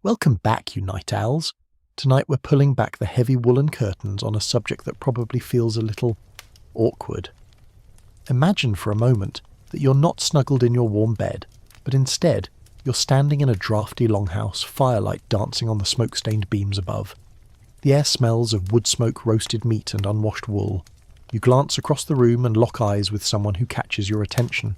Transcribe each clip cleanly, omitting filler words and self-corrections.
Welcome back, you night owls. Tonight we're pulling back the heavy woolen curtains on a subject that probably feels a little awkward. Imagine for a moment that you're not snuggled in your warm bed, but instead you're standing in a drafty longhouse, firelight dancing on the smoke-stained beams above. The air smells of wood smoke, roasted meat and unwashed wool. You glance across the room and lock eyes with someone who catches your attention.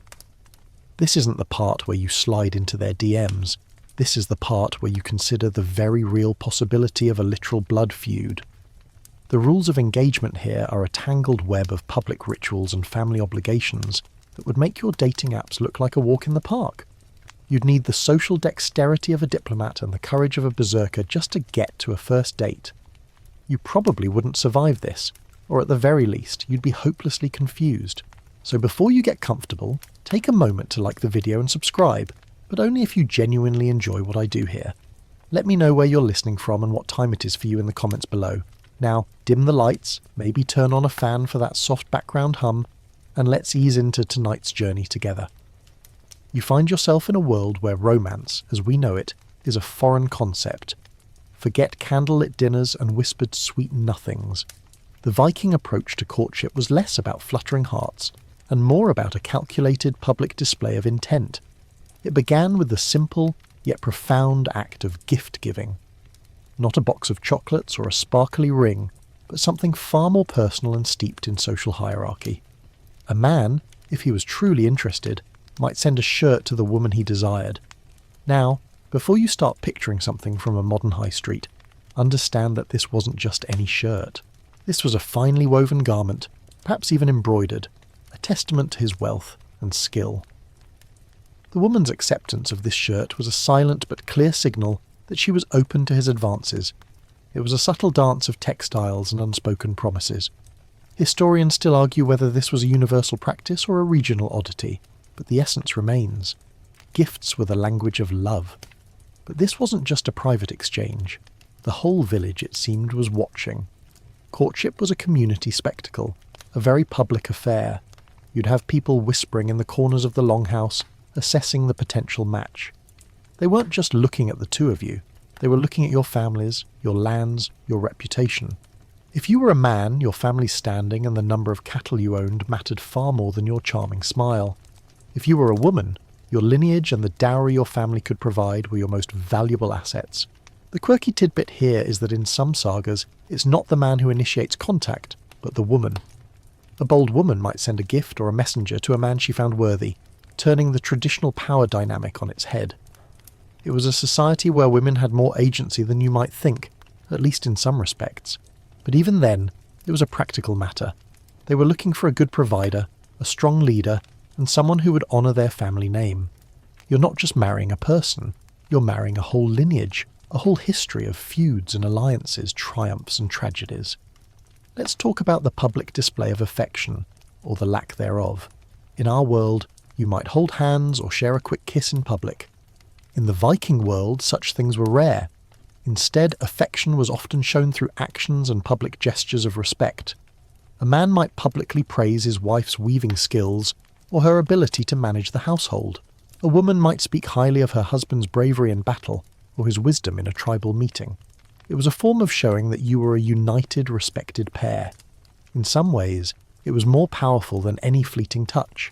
This isn't the part where you slide into their DMs. This is the part where you consider the very real possibility of a literal blood feud. The rules of engagement here are a tangled web of public rituals and family obligations that would make your dating apps look like a walk in the park. You'd need the social dexterity of a diplomat and the courage of a berserker just to get to a first date. You probably wouldn't survive this, or at the very least, you'd be hopelessly confused. So before you get comfortable, take a moment to like the video and subscribe, but only if you genuinely enjoy what I do here. Let me know where you're listening from and what time it is for you in the comments below. Now, dim the lights, maybe turn on a fan for that soft background hum, and let's ease into tonight's journey together. You find yourself in a world where romance, as we know it, is a foreign concept. Forget candlelit dinners and whispered sweet nothings. The Viking approach to courtship was less about fluttering hearts, and more about a calculated public display of intent. It began with the simple, yet profound act of gift-giving. Not a box of chocolates or a sparkly ring, but something far more personal and steeped in social hierarchy. A man, if he was truly interested, might send a shirt to the woman he desired. Now, before you start picturing something from a modern high street, understand that this wasn't just any shirt. This was a finely woven garment, perhaps even embroidered, a testament to his wealth and skill. The woman's acceptance of this shirt was a silent but clear signal that she was open to his advances. It was a subtle dance of textiles and unspoken promises. Historians still argue whether this was a universal practice or a regional oddity, but the essence remains. Gifts were the language of love. But this wasn't just a private exchange. The whole village, it seemed, was watching. Courtship was a community spectacle, a very public affair. You'd have people whispering in the corners of the longhouse, assessing the potential match. They weren't just looking at the two of you, they were looking at your families, your lands, your reputation. If you were a man, your family's standing and the number of cattle you owned mattered far more than your charming smile. If you were a woman, your lineage and the dowry your family could provide were your most valuable assets. The quirky tidbit here is that in some sagas, it's not the man who initiates contact, but the woman. A bold woman might send a gift or a messenger to a man she found worthy, turning the traditional power dynamic on its head. It was a society where women had more agency than you might think, at least in some respects. But even then, it was a practical matter. They were looking for a good provider, a strong leader, and someone who would honour their family name. You're not just marrying a person, you're marrying a whole lineage, a whole history of feuds and alliances, triumphs and tragedies. Let's talk about the public display of affection, or the lack thereof. In our world, you might hold hands or share a quick kiss in public. In the Viking world, such things were rare. Instead, affection was often shown through actions and public gestures of respect. A man might publicly praise his wife's weaving skills or her ability to manage the household. A woman might speak highly of her husband's bravery in battle or his wisdom in a tribal meeting. It was a form of showing that you were a united, respected pair. In some ways, it was more powerful than any fleeting touch.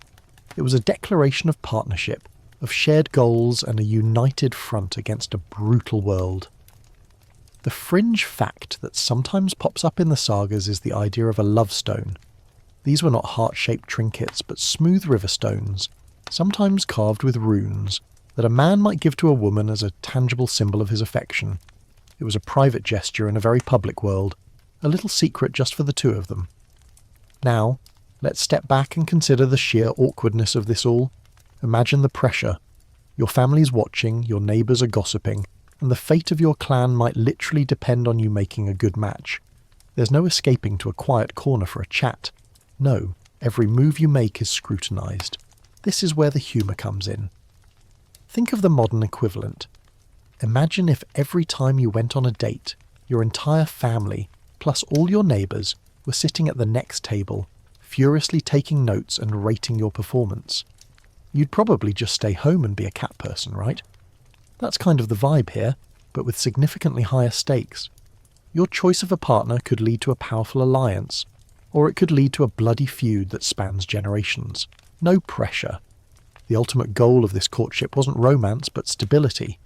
It was a declaration of partnership, of shared goals and a united front against a brutal world. The fringe fact that sometimes pops up in the sagas is the idea of a love stone. These were not heart-shaped trinkets, but smooth river stones, sometimes carved with runes, that a man might give to a woman as a tangible symbol of his affection. It was a private gesture in a very public world, a little secret just for the two of them. Now, let's step back and consider the sheer awkwardness of this all. Imagine the pressure. Your family's watching, your neighbours are gossiping, and the fate of your clan might literally depend on you making a good match. There's no escaping to a quiet corner for a chat. No, every move you make is scrutinised. This is where the humour comes in. Think of the modern equivalent. Imagine if every time you went on a date, your entire family, plus all your neighbours, were sitting at the next table, furiously taking notes and rating your performance. You'd probably just stay home and be a cat person, right? That's kind of the vibe here. but with significantly higher stakes. Your choice of a partner could lead to a powerful alliance, or it could lead to a bloody feud that spans generations. No pressure. The ultimate goal of this courtship wasn't romance, but stability.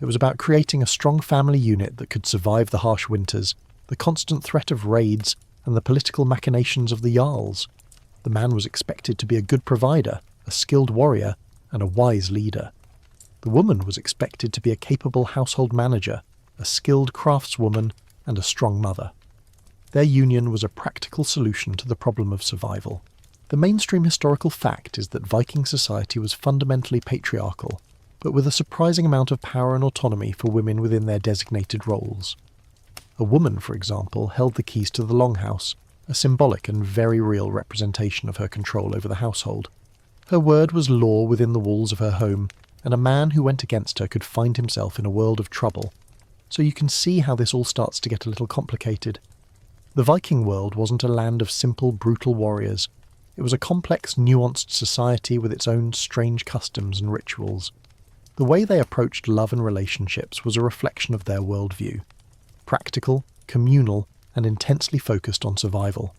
It was about creating a strong family unit that could survive the harsh winters, the constant threat of raids, and the political machinations of the Jarls. The man was expected to be a good provider, a skilled warrior, and a wise leader. The woman was expected to be a capable household manager, a skilled craftswoman, and a strong mother. Their union was a practical solution to the problem of survival. The mainstream historical fact is that Viking society was fundamentally patriarchal, but with a surprising amount of power and autonomy for women within their designated roles. A woman, for example, held the keys to the longhouse, a symbolic and very real representation of her control over the household. Her word was law within the walls of her home, and a man who went against her could find himself in a world of trouble. So you can see how this all starts to get a little complicated. The Viking world wasn't a land of simple, brutal warriors. It was a complex, nuanced society with its own strange customs and rituals. The way they approached love and relationships was a reflection of their worldview. Practical, communal, and intensely focused on survival.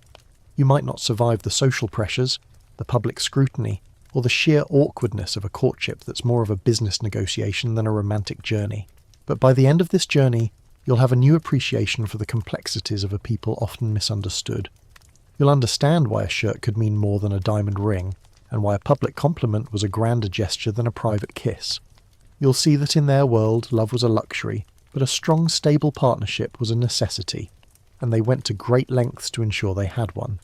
You might not survive the social pressures, the public scrutiny, or the sheer awkwardness of a courtship that's more of a business negotiation than a romantic journey. But by the end of this journey, you'll have a new appreciation for the complexities of a people often misunderstood. You'll understand why a shirt could mean more than a diamond ring, and why a public compliment was a grander gesture than a private kiss. You'll see that in their world, love was a luxury, but a strong, stable partnership was a necessity, and they went to great lengths to ensure they had one.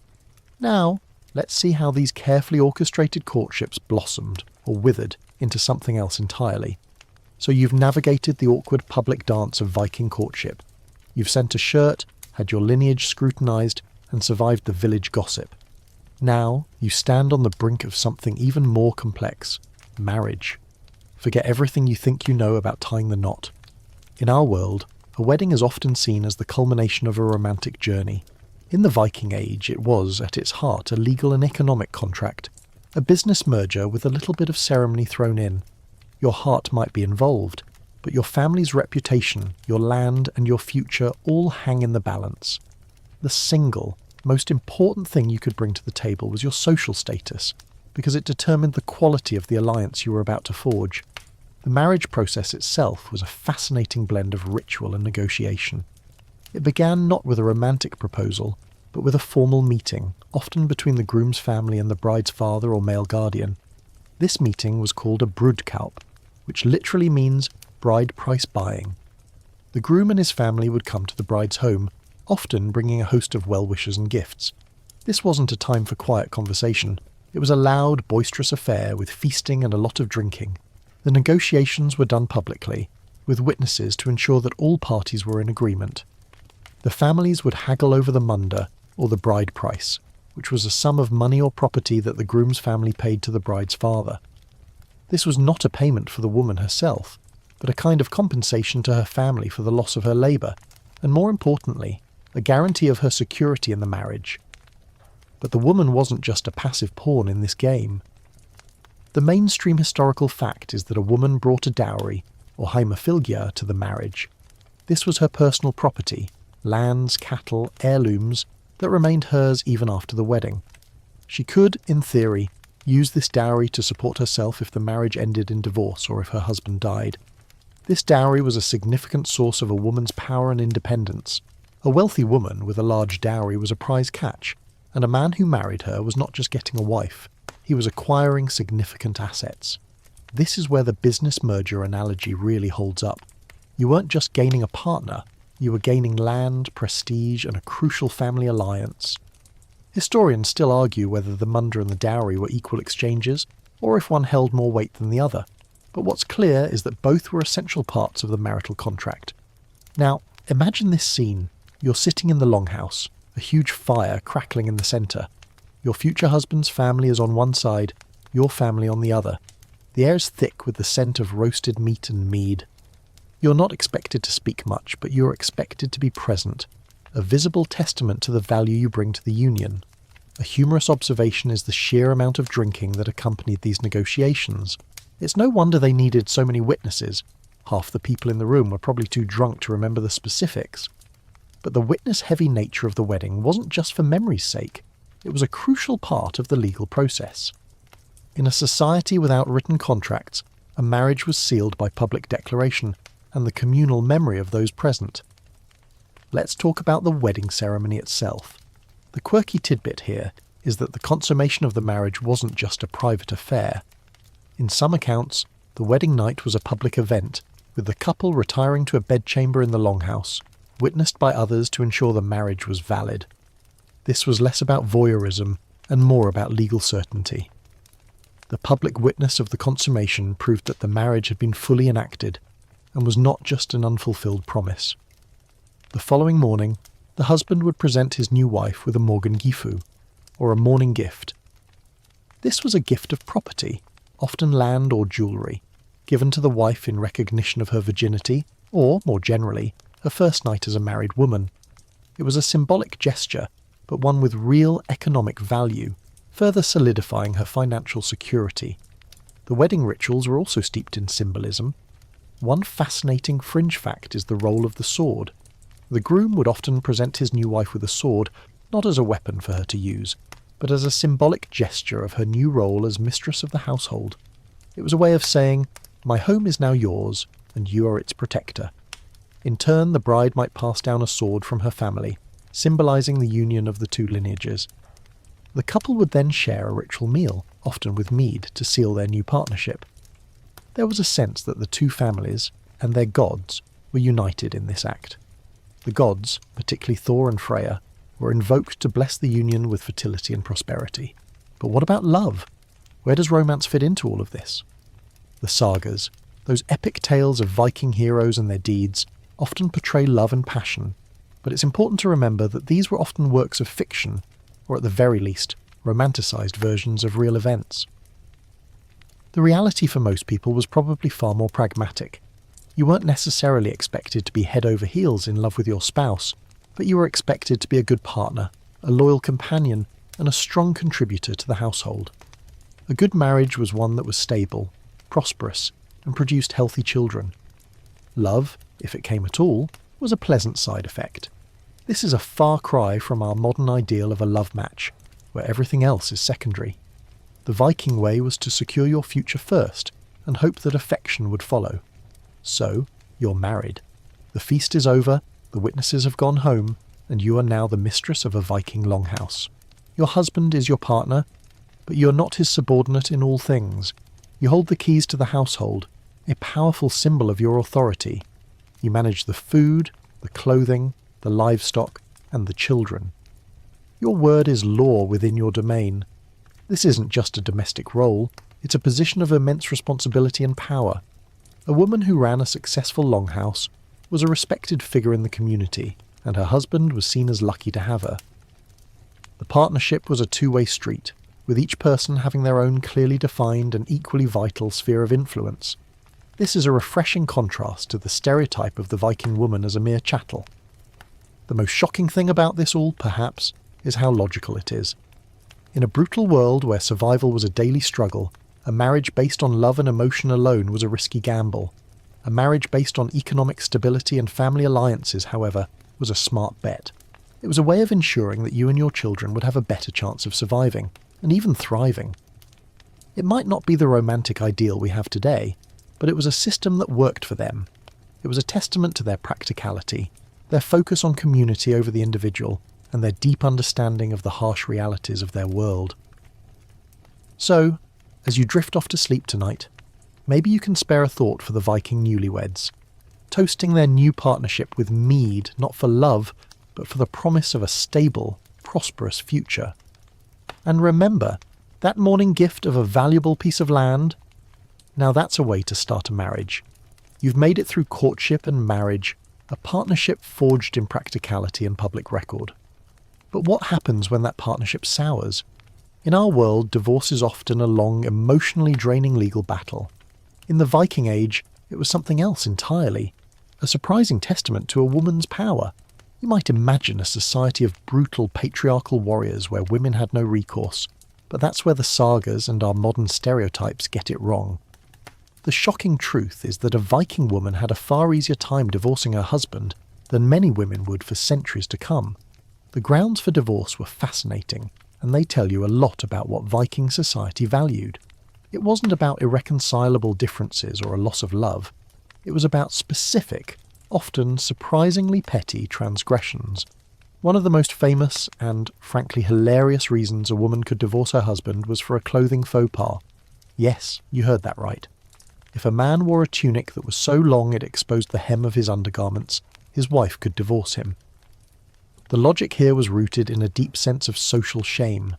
Now, let's see how these carefully orchestrated courtships blossomed, or withered, into something else entirely. So you've navigated the awkward public dance of Viking courtship. You've sent a shirt, had your lineage scrutinised, and survived the village gossip. Now, you stand on the brink of something even more complex: marriage. Forget everything you think you know about tying the knot. In our world, a wedding is often seen as the culmination of a romantic journey. In the Viking Age, it was, at its heart, a legal and economic contract, a business merger with a little bit of ceremony thrown in. Your heart might be involved, but your family's reputation, your land, and your future all hang in the balance. The single, most important thing you could bring to the table was your social status, because it determined the quality of the alliance you were about to forge. The marriage process itself was a fascinating blend of ritual and negotiation. It began not with a romantic proposal, but with a formal meeting, often between the groom's family and the bride's father or male guardian. This meeting was called a brudekaup, which literally means bride price buying. The groom and his family would come to the bride's home, often bringing a host of well-wishers and gifts. This wasn't a time for quiet conversation. It was a loud, boisterous affair with feasting and a lot of drinking. The negotiations were done publicly, with witnesses to ensure that all parties were in agreement. The families would haggle over the munda, or the bride price, which was a sum of money or property that the groom's family paid to the bride's father. This was not a payment for the woman herself, but a kind of compensation to her family for the loss of her labour, and more importantly, a guarantee of her security in the marriage. But the woman wasn't just a passive pawn in this game. The mainstream historical fact is that a woman brought a dowry, or heimafylgja, to the marriage. This was her personal property, lands, cattle, heirlooms, that remained hers even after the wedding. She could, in theory, use this dowry to support herself if the marriage ended in divorce or if her husband died. This dowry was a significant source of a woman's power and independence. A wealthy woman with a large dowry was a prize catch, and a man who married her was not just getting a wife, he was acquiring significant assets. This is where the business merger analogy really holds up. You weren't just gaining a partner, you were gaining land, prestige, and a crucial family alliance. Historians still argue whether the munda and the dowry were equal exchanges, or if one held more weight than the other. But what's clear is that both were essential parts of the marital contract. Now, imagine this scene. You're sitting in the longhouse, a huge fire crackling in the centre. Your future husband's family is on one side, your family on the other. The air is thick with the scent of roasted meat and mead. You're not expected to speak much, but you're expected to be present, a visible testament to the value you bring to the union. A humorous observation is the sheer amount of drinking that accompanied these negotiations. It's no wonder they needed so many witnesses. Half the people in the room were probably too drunk to remember the specifics. But the witness-heavy nature of the wedding wasn't just for memory's sake. It was a crucial part of the legal process. In a society without written contracts, a marriage was sealed by public declaration and the communal memory of those present. Let's talk about the wedding ceremony itself. The quirky tidbit here is that the consummation of the marriage wasn't just a private affair. In some accounts, the wedding night was a public event, with the couple retiring to a bedchamber in the longhouse, witnessed by others to ensure the marriage was valid. This was less about voyeurism and more about legal certainty. The public witness of the consummation proved that the marriage had been fully enacted and was not just an unfulfilled promise. The following morning, the husband would present his new wife with a morgengifu, or a morning gift. This was a gift of property, often land or jewellery, given to the wife in recognition of her virginity, or, more generally, her first night as a married woman. It was a symbolic gesture, but one with real economic value, further solidifying her financial security. The wedding rituals were also steeped in symbolism. One fascinating fringe fact is the role of the sword. The groom would often present his new wife with a sword, not as a weapon for her to use, but as a symbolic gesture of her new role as mistress of the household. It was a way of saying, "My home is now yours, and you are its protector." In turn, the bride might pass down a sword from her family, symbolising the union of the two lineages. The couple would then share a ritual meal, often with mead, to seal their new partnership. There was a sense that the two families, and their gods, were united in this act. The gods, particularly Thor and Freya, were invoked to bless the union with fertility and prosperity. But what about love? Where does romance fit into all of this? The sagas, those epic tales of Viking heroes and their deeds, often portray love and passion, but it's important to remember that these were often works of fiction, or at the very least, romanticised versions of real events. The reality for most people was probably far more pragmatic. You weren't necessarily expected to be head over heels in love with your spouse, but you were expected to be a good partner, a loyal companion, and a strong contributor to the household. A good marriage was one that was stable, prosperous, and produced healthy children. Love, if it came at all, was a pleasant side effect. This is a far cry from our modern ideal of a love match, where everything else is secondary. The Viking way was to secure your future first, and hope that affection would follow. So, you're married. The feast is over, the witnesses have gone home, and you are now the mistress of a Viking longhouse. Your husband is your partner, but you are not his subordinate in all things. You hold the keys to the household, a powerful symbol of your authority. You manage the food, the clothing, the livestock, and the children. Your word is law within your domain. This isn't just a domestic role, it's a position of immense responsibility and power. A woman who ran a successful longhouse was a respected figure in the community, and her husband was seen as lucky to have her. The partnership was a two-way street, with each person having their own clearly defined and equally vital sphere of influence. This is a refreshing contrast to the stereotype of the Viking woman as a mere chattel. The most shocking thing about this all, perhaps, is how logical it is. In a brutal world where survival was a daily struggle, a marriage based on love and emotion alone was a risky gamble. A marriage based on economic stability and family alliances, however, was a smart bet. It was a way of ensuring that you and your children would have a better chance of surviving, and even thriving. It might not be the romantic ideal we have today, but it was a system that worked for them. It was a testament to their practicality, their focus on community over the individual, and their deep understanding of the harsh realities of their world. So, as you drift off to sleep tonight, maybe you can spare a thought for the Viking newlyweds, toasting their new partnership with mead not for love, but for the promise of a stable, prosperous future. And remember, that morning gift of a valuable piece of land? Now that's a way to start a marriage. You've made it through courtship and marriage, a partnership forged in practicality and public record. But what happens when that partnership sours? In our world, divorce is often a long, emotionally draining legal battle. In the Viking Age, it was something else entirely, a surprising testament to a woman's power. You might imagine a society of brutal patriarchal warriors where women had no recourse, but that's where the sagas and our modern stereotypes get it wrong. The shocking truth is that a Viking woman had a far easier time divorcing her husband than many women would for centuries to come. The grounds for divorce were fascinating, and they tell you a lot about what Viking society valued. It wasn't about irreconcilable differences or a loss of love. It was about specific, often surprisingly petty transgressions. One of the most famous and, frankly, hilarious reasons a woman could divorce her husband was for a clothing faux pas. Yes, you heard that right. If a man wore a tunic that was so long it exposed the hem of his undergarments, his wife could divorce him. The logic here was rooted in a deep sense of social shame.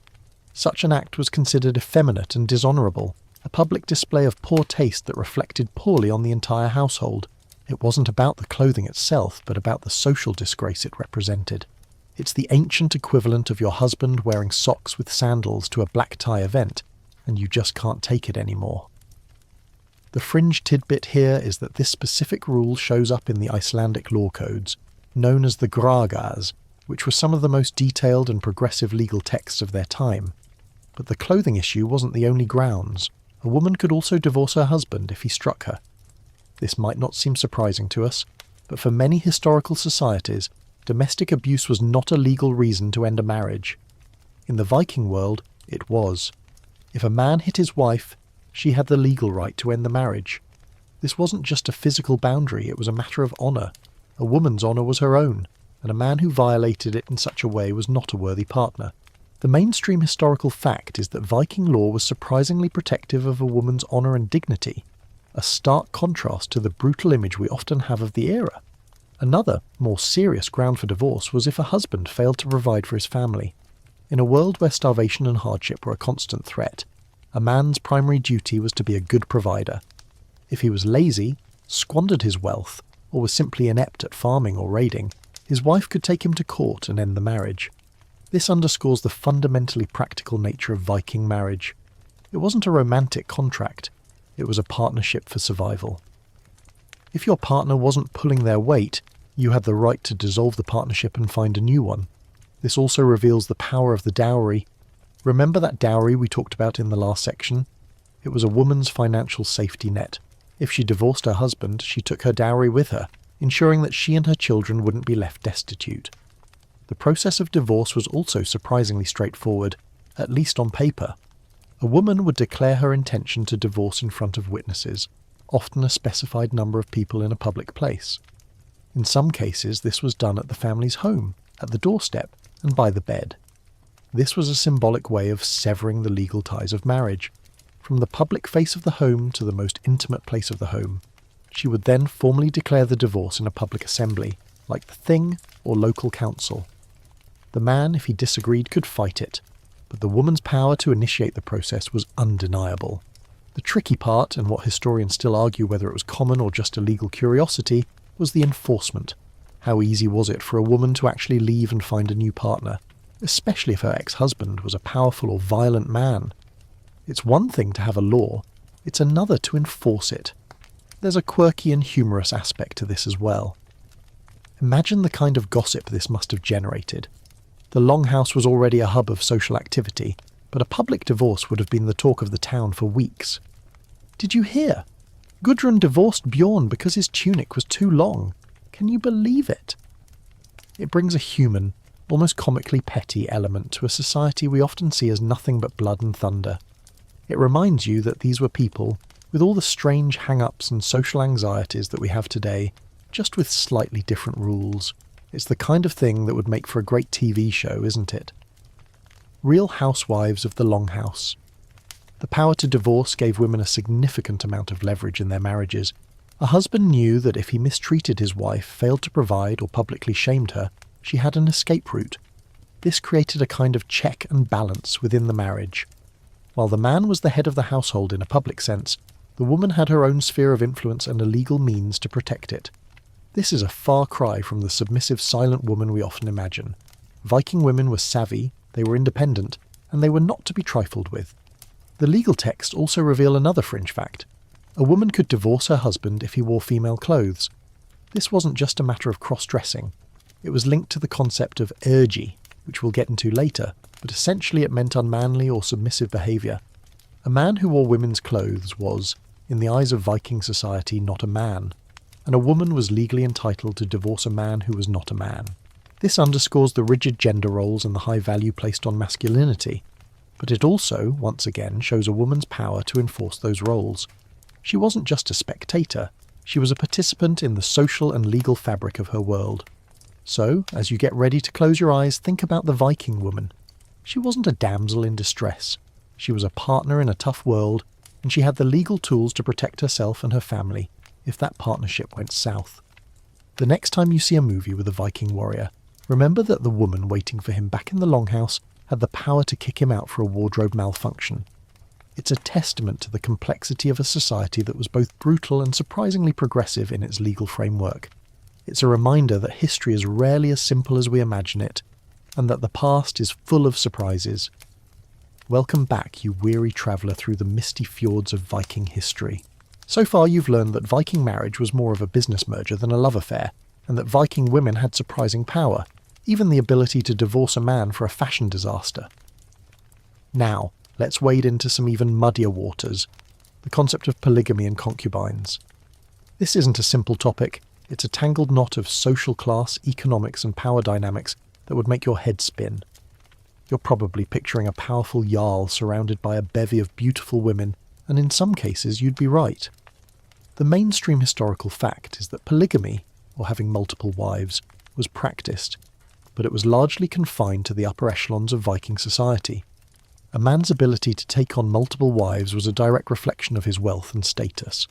Such an act was considered effeminate and dishonourable, a public display of poor taste that reflected poorly on the entire household. It wasn't about the clothing itself, but about the social disgrace it represented. It's the ancient equivalent of your husband wearing socks with sandals to a black tie event, and you just can't take it anymore. The fringe tidbit here is that this specific rule shows up in the Icelandic law codes, known as the Gragas, which were some of the most detailed and progressive legal texts of their time. But the clothing issue wasn't the only grounds. A woman could also divorce her husband if he struck her. This might not seem surprising to us, but for many historical societies, domestic abuse was not a legal reason to end a marriage. In the Viking world, it was. If a man hit his wife, she had the legal right to end the marriage. This wasn't just a physical boundary, it was a matter of honour. A woman's honour was her own, and a man who violated it in such a way was not a worthy partner. The mainstream historical fact is that Viking law was surprisingly protective of a woman's honour and dignity, a stark contrast to the brutal image we often have of the era. Another, more serious ground for divorce was if a husband failed to provide for his family. In a world where starvation and hardship were a constant threat, a man's primary duty was to be a good provider. If he was lazy, squandered his wealth, or was simply inept at farming or raiding, his wife could take him to court and end the marriage. This underscores the fundamentally practical nature of Viking marriage. It wasn't a romantic contract, it was a partnership for survival. If your partner wasn't pulling their weight, you had the right to dissolve the partnership and find a new one. This also reveals the power of the dowry. Remember that dowry we talked about in the last section? It was a woman's financial safety net. If she divorced her husband, she took her dowry with her, ensuring that she and her children wouldn't be left destitute. The process of divorce was also surprisingly straightforward, at least on paper. A woman would declare her intention to divorce in front of witnesses, often a specified number of people in a public place. In some cases, this was done at the family's home, at the doorstep, and by the bed. This was a symbolic way of severing the legal ties of marriage. From the public face of the home to the most intimate place of the home, she would then formally declare the divorce in a public assembly, like the Thing or local council. The man, if he disagreed, could fight it, but the woman's power to initiate the process was undeniable. The tricky part, and what historians still argue whether it was common or just a legal curiosity, was the enforcement. How easy was it for a woman to actually leave and find a new partner, especially if her ex-husband was a powerful or violent man? It's one thing to have a law, it's another to enforce it. There's a quirky and humorous aspect to this as well. Imagine the kind of gossip this must have generated. The Longhouse was already a hub of social activity, but a public divorce would have been the talk of the town for weeks. Did you hear? Gudrun divorced Bjorn because his tunic was too long. Can you believe it? It brings a human, almost comically petty element to a society we often see as nothing but blood and thunder. It reminds you that these were people, with all the strange hang-ups and social anxieties that we have today, just with slightly different rules. It's the kind of thing that would make for a great TV show, isn't it? Real Housewives of the Longhouse. The power to divorce gave women a significant amount of leverage in their marriages. A husband knew that if he mistreated his wife, failed to provide, or publicly shamed her, she had an escape route. This created a kind of check and balance within the marriage. While the man was the head of the household in a public sense, the woman had her own sphere of influence and a legal means to protect it. This is a far cry from the submissive, silent woman we often imagine. Viking women were savvy, they were independent, and they were not to be trifled with. The legal texts also reveal another fringe fact. A woman could divorce her husband if he wore female clothes. This wasn't just a matter of cross-dressing. It was linked to the concept of ergi, which we'll get into later, but essentially it meant unmanly or submissive behaviour. A man who wore women's clothes was, in the eyes of Viking society not a man, and a woman was legally entitled to divorce a man who was not a man. This underscores the rigid gender roles and the high value placed on masculinity, but it also, once again, shows a woman's power to enforce those roles. She wasn't just a spectator, she was a participant in the social and legal fabric of her world. So, as you get ready to close your eyes, think about the Viking woman. She wasn't a damsel in distress. She was a partner in a tough world, and she had the legal tools to protect herself and her family if that partnership went south. The next time you see a movie with a Viking warrior, remember that the woman waiting for him back in the longhouse had the power to kick him out for a wardrobe malfunction. It's a testament to the complexity of a society that was both brutal and surprisingly progressive in its legal framework. It's a reminder that history is rarely as simple as we imagine it, and that the past is full of surprises. Welcome back, you weary traveller through the misty fjords of Viking history. So far you've learned that Viking marriage was more of a business merger than a love affair, and that Viking women had surprising power, even the ability to divorce a man for a fashion disaster. Now, let's wade into some even muddier waters, the concept of polygamy and concubines. This isn't a simple topic, it's a tangled knot of social class, economics and power dynamics that would make your head spin. You're probably picturing a powerful jarl surrounded by a bevy of beautiful women, and in some cases you'd be right. The mainstream historical fact is that polygamy, or having multiple wives, was practiced, but it was largely confined to the upper echelons of Viking society. A man's ability to take on multiple wives was a direct reflection of his wealth and status.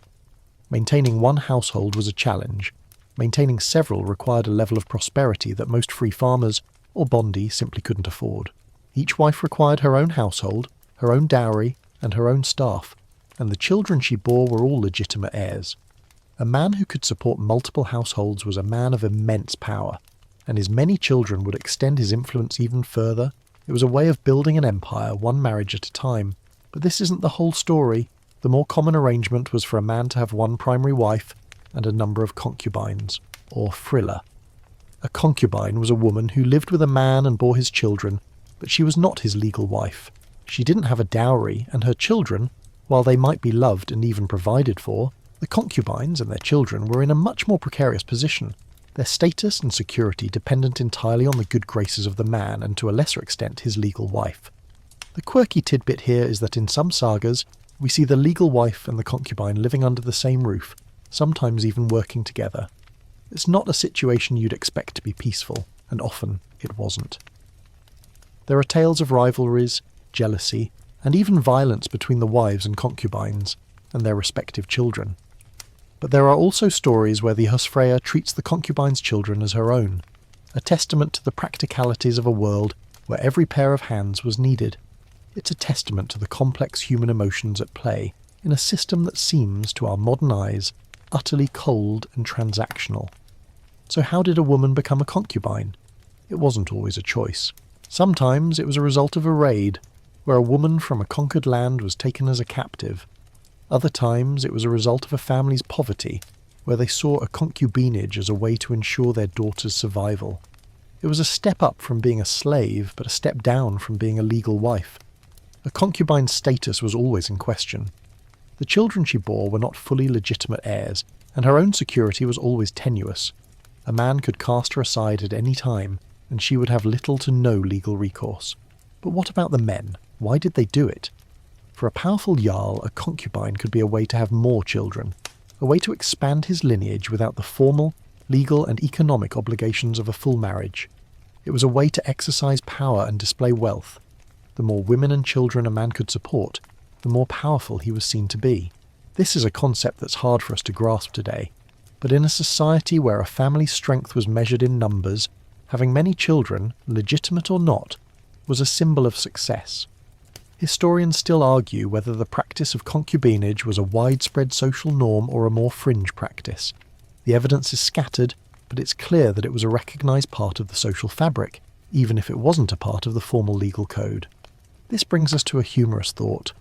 Maintaining one household was a challenge. Maintaining several required a level of prosperity that most free farmers or bondi simply couldn't afford. Each wife required her own household, her own dowry, and her own staff, and the children she bore were all legitimate heirs. A man who could support multiple households was a man of immense power, and his many children would extend his influence even further. It was a way of building an empire, one marriage at a time. But this isn't the whole story. The more common arrangement was for a man to have one primary wife and a number of concubines, or frilla. A concubine was a woman who lived with a man and bore his children, but she was not his legal wife. She didn't have a dowry, and her children, while they might be loved and even provided for, the concubines and their children were in a much more precarious position. Their status and security dependent entirely on the good graces of the man and to a lesser extent his legal wife. The quirky tidbit here is that in some sagas, we see the legal wife and the concubine living under the same roof, sometimes even working together. It's not a situation you'd expect to be peaceful, and often it wasn't. There are tales of rivalries, jealousy, and even violence between the wives and concubines, and their respective children. But there are also stories where the Husfreyja treats the concubine's children as her own, a testament to the practicalities of a world where every pair of hands was needed. It's a testament to the complex human emotions at play in a system that seems, to our modern eyes, utterly cold and transactional. So how did a woman become a concubine? It wasn't always a choice. Sometimes it was a result of a raid, where a woman from a conquered land was taken as a captive. Other times it was a result of a family's poverty, where they saw a concubinage as a way to ensure their daughter's survival. It was a step up from being a slave, but a step down from being a legal wife. A concubine's status was always in question. The children she bore were not fully legitimate heirs, and her own security was always tenuous. A man could cast her aside at any time, and she would have little to no legal recourse. But what about the men? Why did they do it? For a powerful jarl, a concubine could be a way to have more children, a way to expand his lineage without the formal, legal and economic obligations of a full marriage. It was a way to exercise power and display wealth. The more women and children a man could support, the more powerful he was seen to be. This is a concept that's hard for us to grasp today, but in a society where a family's strength was measured in numbers, having many children, legitimate or not, was a symbol of success. Historians still argue whether the practice of concubinage was a widespread social norm or a more fringe practice. The evidence is scattered, but it's clear that it was a recognised part of the social fabric, even if it wasn't a part of the formal legal code. This brings us to a humorous thought.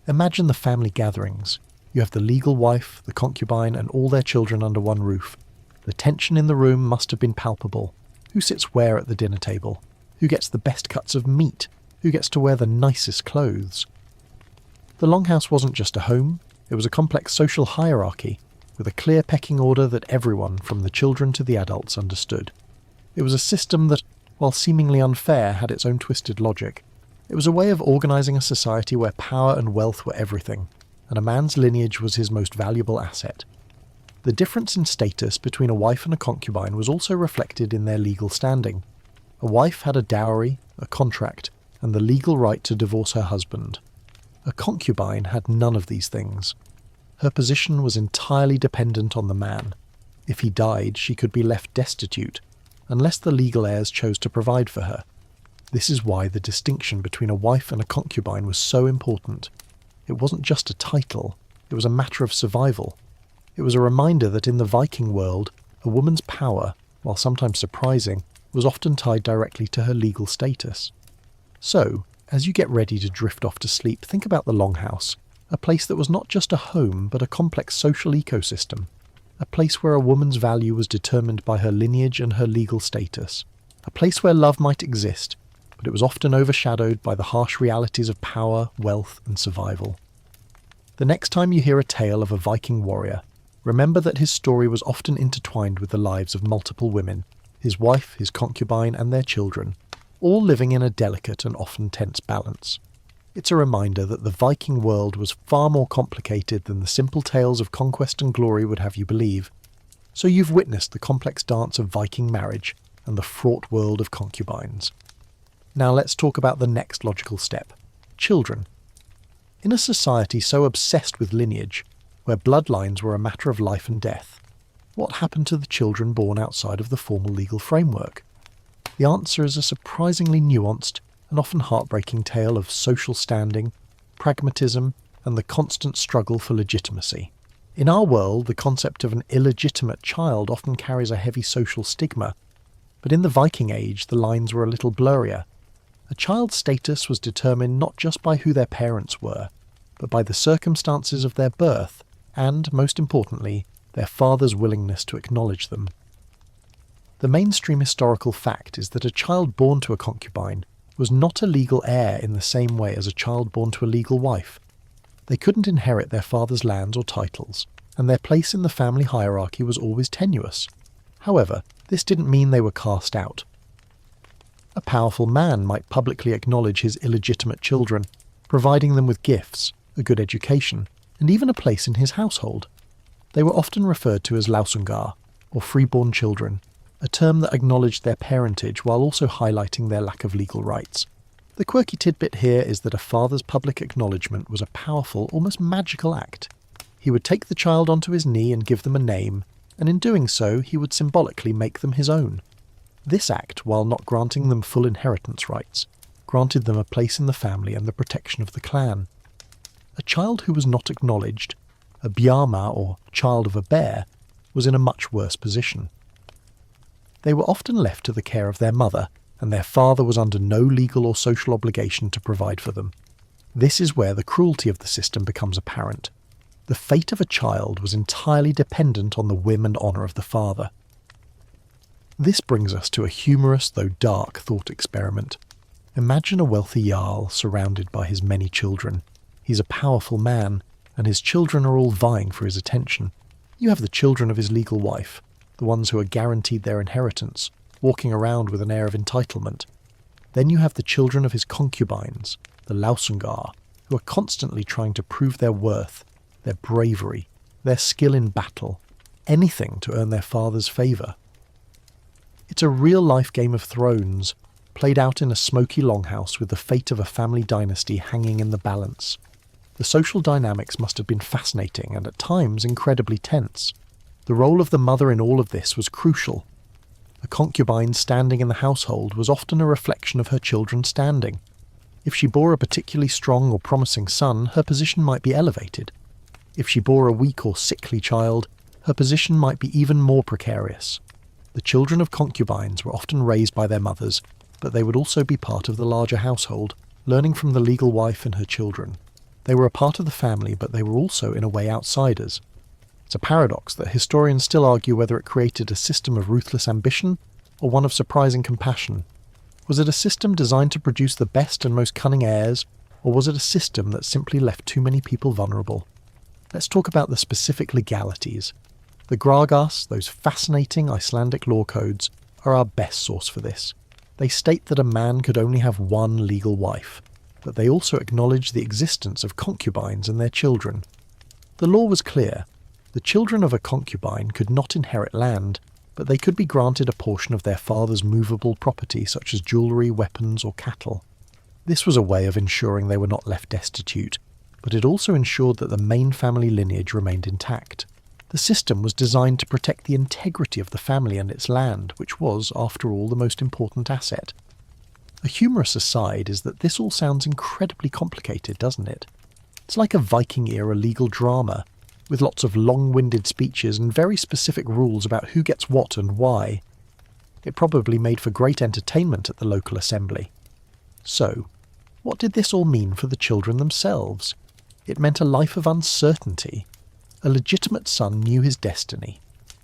Imagine the family gatherings. You have the legal wife, the concubine, and all their children under one roof. The tension in the room must have been palpable. Who sits where at the dinner table? Who gets the best cuts of meat? Who gets to wear the nicest clothes? The longhouse wasn't just a home, It was a complex social hierarchy, with a clear pecking order that everyone, from the children to the adults, understood. It was a system that, while seemingly unfair, had its own twisted logic. It was a way of organising a society where power and wealth were everything, and a man's lineage was his most valuable asset. The difference in status between a wife and a concubine was also reflected in their legal standing. A wife had a dowry, a contract, and the legal right to divorce her husband. A concubine had none of these things. Her position was entirely dependent on the man. If he died, she could be left destitute, unless the legal heirs chose to provide for her. This is why the distinction between a wife and a concubine was so important. It wasn't just a title, it was a matter of survival. It was a reminder that in the Viking world, a woman's power, while sometimes surprising, was often tied directly to her legal status. So, as you get ready to drift off to sleep, think about the Longhouse, a place that was not just a home but a complex social ecosystem, a place where a woman's value was determined by her lineage and her legal status, a place where love might exist, but it was often overshadowed by the harsh realities of power, wealth, and survival. The next time you hear a tale of a Viking warrior, remember that his story was often intertwined with the lives of multiple women, his wife, his concubine, and their children, all living in a delicate and often tense balance. It's a reminder that the Viking world was far more complicated than the simple tales of conquest and glory would have you believe. So you've witnessed the complex dance of Viking marriage and the fraught world of concubines. Now let's talk about the next logical step: children. In a society so obsessed with lineage, where bloodlines were a matter of life and death, what happened to the children born outside of the formal legal framework? The answer is a surprisingly nuanced and often heartbreaking tale of social standing, pragmatism, and the constant struggle for legitimacy. In our world, the concept of an illegitimate child often carries a heavy social stigma, but in the Viking Age the lines were a little blurrier. A child's status was determined not just by who their parents were, but by the circumstances of their birth and, most importantly, their father's willingness to acknowledge them. The mainstream historical fact is that a child born to a concubine was not a legal heir in the same way as a child born to a legal wife. They couldn't inherit their father's lands or titles, and their place in the family hierarchy was always tenuous. However, this didn't mean they were cast out. A powerful man might publicly acknowledge his illegitimate children, providing them with gifts, a good education, and even a place in his household. They were often referred to as lausungar, or freeborn children, a term that acknowledged their parentage while also highlighting their lack of legal rights. The quirky tidbit here is that a father's public acknowledgement was a powerful, almost magical act. He would take the child onto his knee and give them a name, and in doing so he would symbolically make them his own. This act, while not granting them full inheritance rights, granted them a place in the family and the protection of the clan. A child who was not acknowledged, a bjarma or child of a bear, was in a much worse position. They were often left to the care of their mother, and their father was under no legal or social obligation to provide for them. This is where the cruelty of the system becomes apparent. The fate of a child was entirely dependent on the whim and honour of the father. This brings us to a humorous though dark thought experiment. Imagine a wealthy jarl surrounded by his many children. He's a powerful man, and his children are all vying for his attention. You have the children of his legal wife, the ones who are guaranteed their inheritance, walking around with an air of entitlement. Then you have the children of his concubines, the lausungar, who are constantly trying to prove their worth, their bravery, their skill in battle, anything to earn their father's favour. It's a real-life Game of Thrones, played out in a smoky longhouse with the fate of a family dynasty hanging in the balance. The social dynamics must have been fascinating and at times incredibly tense. The role of the mother in all of this was crucial. A concubine standing in the household was often a reflection of her children's standing. If she bore a particularly strong or promising son, her position might be elevated. If she bore a weak or sickly child, her position might be even more precarious. The children of concubines were often raised by their mothers, but they would also be part of the larger household, learning from the legal wife and her children. They were a part of the family, but they were also, in a way, outsiders. It's a paradox that historians still argue whether it created a system of ruthless ambition or one of surprising compassion. Was it a system designed to produce the best and most cunning heirs, or was it a system that simply left too many people vulnerable? let's talk about the specific legalities. The Gragas, those fascinating Icelandic law codes, are our best source for this. They state that a man could only have one legal wife, but they also acknowledge the existence of concubines and their children. The law was clear. The children of a concubine could not inherit land, but they could be granted a portion of their father's movable property such as jewellery, weapons or cattle. This was a way of ensuring they were not left destitute, but it also ensured that the main family lineage remained intact. The system was designed to protect the integrity of the family and its land, which was, after all, the most important asset. A humorous aside is that this all sounds incredibly complicated, doesn't it? It's like a Viking-era legal drama, with lots of long-winded speeches and very specific rules about who gets what and why. It probably made for great entertainment at the local assembly. So, what did this all mean for the children themselves? It meant a life of uncertainty. A legitimate son knew his destiny.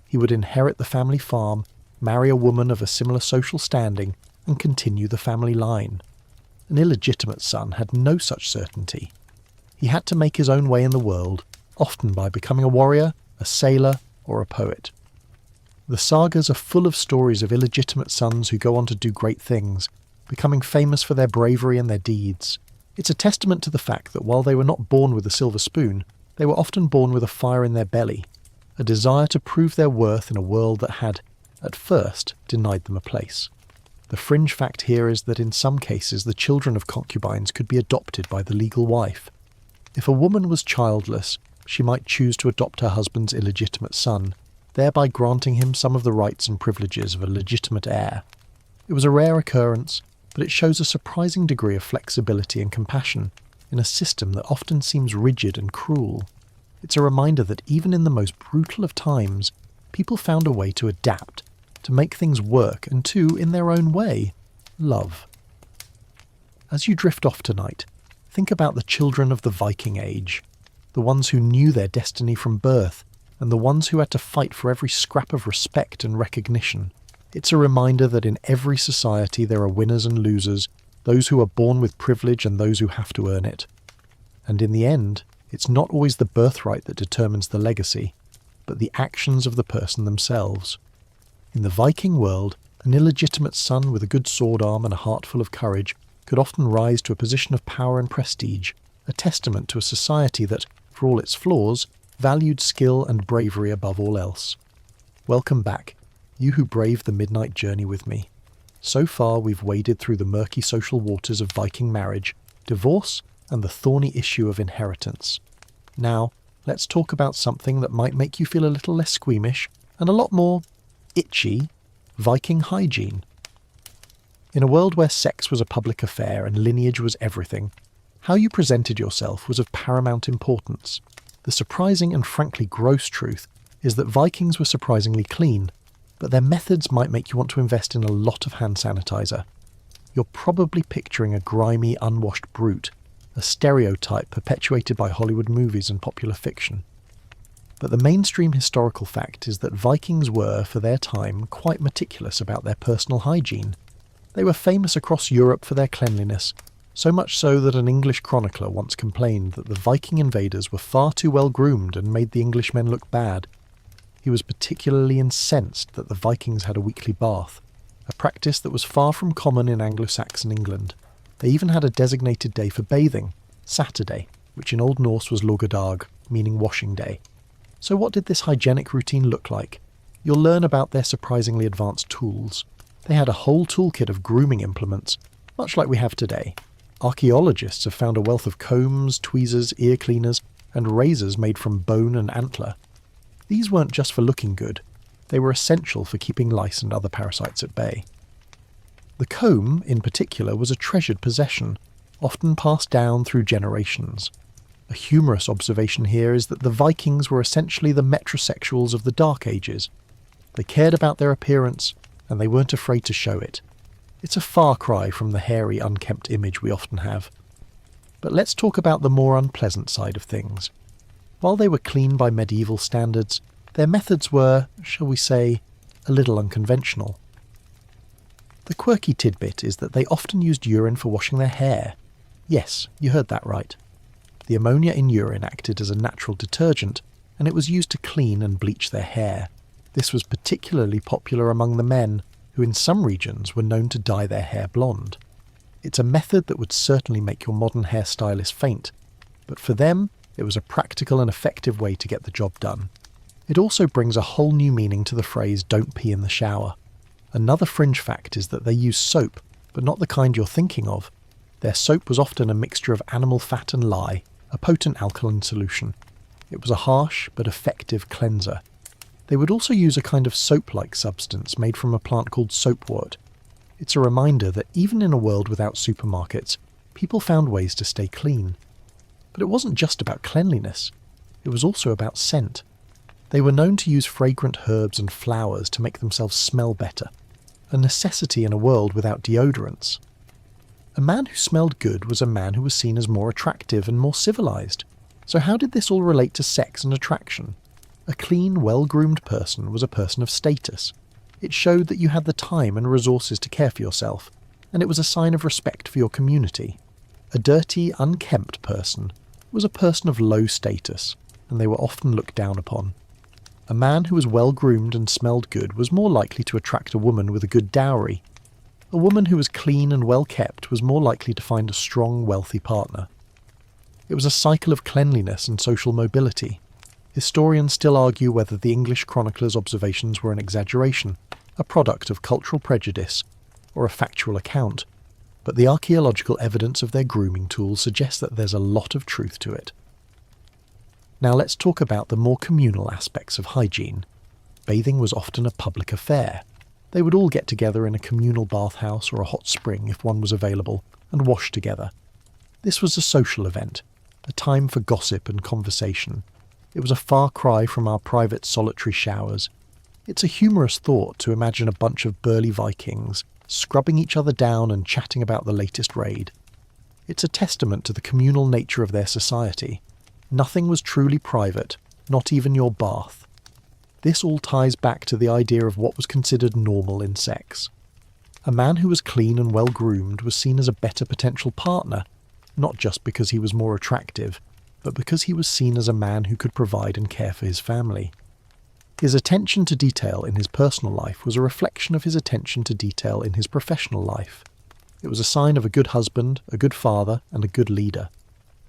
He would inherit the family farm, marry a woman of a similar social standing, and continue the family line. An illegitimate son had no such certainty. He had to make his own way in the world, often by becoming a warrior, a sailor, or a poet. The sagas are full of stories of illegitimate sons who go on to do great things, becoming famous for their bravery and their deeds. It's a testament to the fact that while they were not born with a silver spoon, they were often born with a fire in their belly, a desire to prove their worth in a world that had, at first, denied them a place. The fringe fact here is that in some cases the children of concubines could be adopted by the legal wife. If a woman was childless, she might choose to adopt her husband's illegitimate son, thereby granting him some of the rights and privileges of a legitimate heir. It was a rare occurrence, but it shows a surprising degree of flexibility and compassion in a system that often seems rigid and cruel. It's a reminder that even in the most brutal of times, people found a way to adapt, to make things work, and to, in their own way, love. As you drift off tonight, think about the children of the Viking Age, the ones who knew their destiny from birth, and the ones who had to fight for every scrap of respect and recognition. It's a reminder that in every society there are winners and losers, those who are born with privilege and those who have to earn it. And in the end, it's not always the birthright that determines the legacy, but the actions of the person themselves. In the Viking world, an illegitimate son with a good sword arm and a heart full of courage could often rise to a position of power and prestige, a testament to a society that, for all its flaws, valued skill and bravery above all else. Welcome back, you who braved the midnight journey with me. So far we've waded through the murky social waters of Viking marriage, divorce, and the thorny issue of inheritance. Now, let's talk about something that might make you feel a little less squeamish and a lot more itchy: Viking hygiene. In a world where sex was a public affair and lineage was everything, how you presented yourself was of paramount importance. The surprising and frankly gross truth is that Vikings were surprisingly clean, but their methods might make you want to invest in a lot of hand sanitizer. You're probably picturing a grimy, unwashed brute, a stereotype perpetuated by Hollywood movies and popular fiction. But the mainstream historical fact is that Vikings were, for their time, quite meticulous about their personal hygiene. They were famous across Europe for their cleanliness, so much so that an English chronicler once complained that the Viking invaders were far too well groomed and made the Englishmen look bad. He was particularly incensed that the Vikings had a weekly bath, a practice that was far from common in Anglo-Saxon England. They even had a designated day for bathing, Saturday, which in Old Norse was Laugardag, meaning washing day. So what did this hygienic routine look like? You'll learn about their surprisingly advanced tools. They had a whole toolkit of grooming implements, much like we have today. Archaeologists have found a wealth of combs, tweezers, ear cleaners, and razors made from bone and antler. These weren't just for looking good, they were essential for keeping lice and other parasites at bay. The comb, in particular, was a treasured possession, often passed down through generations. A humorous observation here is that the Vikings were essentially the metrosexuals of the Dark Ages. They cared about their appearance, and they weren't afraid to show it. It's a far cry from the hairy, unkempt image we often have. But let's talk about the more unpleasant side of things. While they were clean by medieval standards, their methods were, shall we say, a little unconventional. The quirky tidbit is that they often used urine for washing their hair. Yes, you heard that right. The ammonia in urine acted as a natural detergent, and it was used to clean and bleach their hair. This was particularly popular among the men, who in some regions were known to dye their hair blonde. It's a method that would certainly make your modern hairstylist faint, but for them, it was a practical and effective way to get the job done. It also brings a whole new meaning to the phrase "don't pee in the shower." Another fringe fact is that they use soap, but not the kind you're thinking of. Their soap was often a mixture of animal fat and lye, a potent alkaline solution. It was a harsh but effective cleanser. They would also use a kind of soap-like substance made from a plant called soapwort. It's a reminder that even in a world without supermarkets, people found ways to stay clean. But it wasn't just about cleanliness. It was also about scent. They were known to use fragrant herbs and flowers to make themselves smell better, a necessity in a world without deodorants. A man who smelled good was a man who was seen as more attractive and more civilized. So how did this all relate to sex and attraction? A clean, well-groomed person was a person of status. It showed that you had the time and resources to care for yourself, and it was a sign of respect for your community. A dirty, unkempt person was a person of low status, and they were often looked down upon. A man who was well-groomed and smelled good was more likely to attract a woman with a good dowry. A woman who was clean and well-kept was more likely to find a strong, wealthy partner. It was a cycle of cleanliness and social mobility. Historians still argue whether the English chronicler's observations were an exaggeration, a product of cultural prejudice, or a factual account, but the archaeological evidence of their grooming tools suggests that there's a lot of truth to it. Now let's talk about the more communal aspects of hygiene. Bathing was often a public affair. They would all get together in a communal bathhouse or a hot spring if one was available, and wash together. This was a social event, a time for gossip and conversation. It was a far cry from our private solitary showers. It's a humorous thought to imagine a bunch of burly Vikings scrubbing each other down and chatting about the latest raid. It's a testament to the communal nature of their society. Nothing was truly private, not even your bath. This all ties back to the idea of what was considered normal in sex. A man who was clean and well-groomed was seen as a better potential partner, not just because he was more attractive, but because he was seen as a man who could provide and care for his family. His attention to detail in his personal life was a reflection of his attention to detail in his professional life. It was a sign of a good husband, a good father, and a good leader.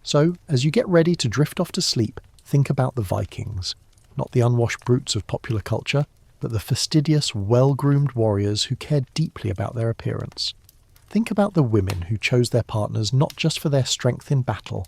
So, as you get ready to drift off to sleep, think about the Vikings. Not the unwashed brutes of popular culture, but the fastidious, well-groomed warriors who cared deeply about their appearance. Think about the women who chose their partners not just for their strength in battle,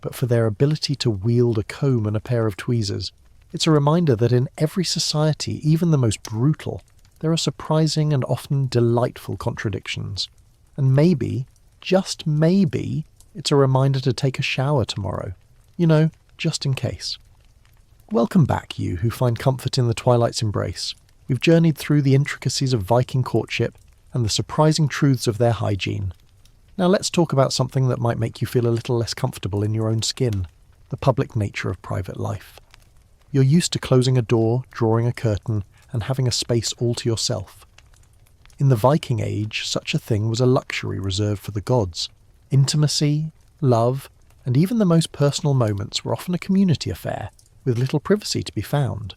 but for their ability to wield a comb and a pair of tweezers. It's a reminder that in every society, even the most brutal, there are surprising and often delightful contradictions. And maybe, just maybe, it's a reminder to take a shower tomorrow. You know, just in case. Welcome back, you who find comfort in the Twilight's embrace. We've journeyed through the intricacies of Viking courtship and the surprising truths of their hygiene. Now let's talk about something that might make you feel a little less comfortable in your own skin, the public nature of private life. You're used to closing a door, drawing a curtain, and having a space all to yourself. In the Viking Age, such a thing was a luxury reserved for the gods. Intimacy, love, and even the most personal moments were often a community affair, with little privacy to be found.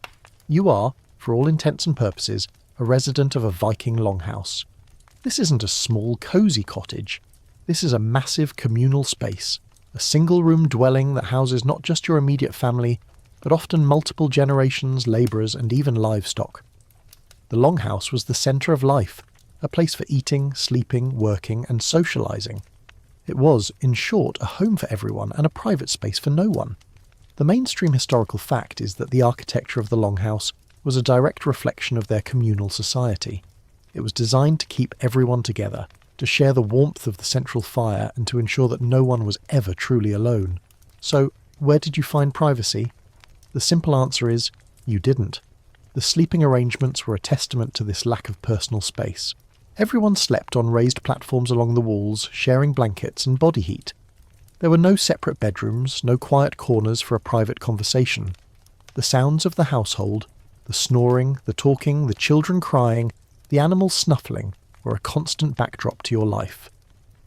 You are, for all intents and purposes, a resident of a Viking longhouse. This isn't a small, cosy cottage. This is a massive communal space, a single-room dwelling that houses not just your immediate family, but often multiple generations, labourers, and even livestock. The longhouse was the centre of life, a place for eating, sleeping, working, and socialising. It was, in short, a home for everyone and a private space for no one. The mainstream historical fact is that the architecture of the longhouse was a direct reflection of their communal society. It was designed to keep everyone together, to share the warmth of the central fire, and to ensure that no one was ever truly alone. So, where did you find privacy? The simple answer is, you didn't. The sleeping arrangements were a testament to this lack of personal space. Everyone slept on raised platforms along the walls, sharing blankets and body heat. There were no separate bedrooms, no quiet corners for a private conversation. The sounds of the household, the snoring, the talking, the children crying, the animals snuffling, were a constant backdrop to your life.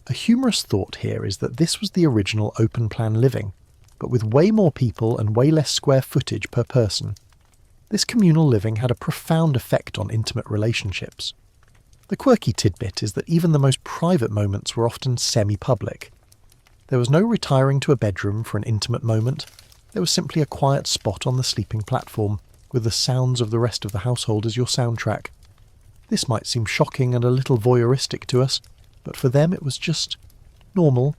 A humorous thought here is that this was the original open-plan living. but with way more people and way less square footage per person. This communal living had a profound effect on intimate relationships. The quirky tidbit is that even the most private moments were often semi-public. There was no retiring to a bedroom for an intimate moment. There was simply a quiet spot on the sleeping platform, with the sounds of the rest of the household as your soundtrack. This might seem shocking and a little voyeuristic to us, but for them it was just normal.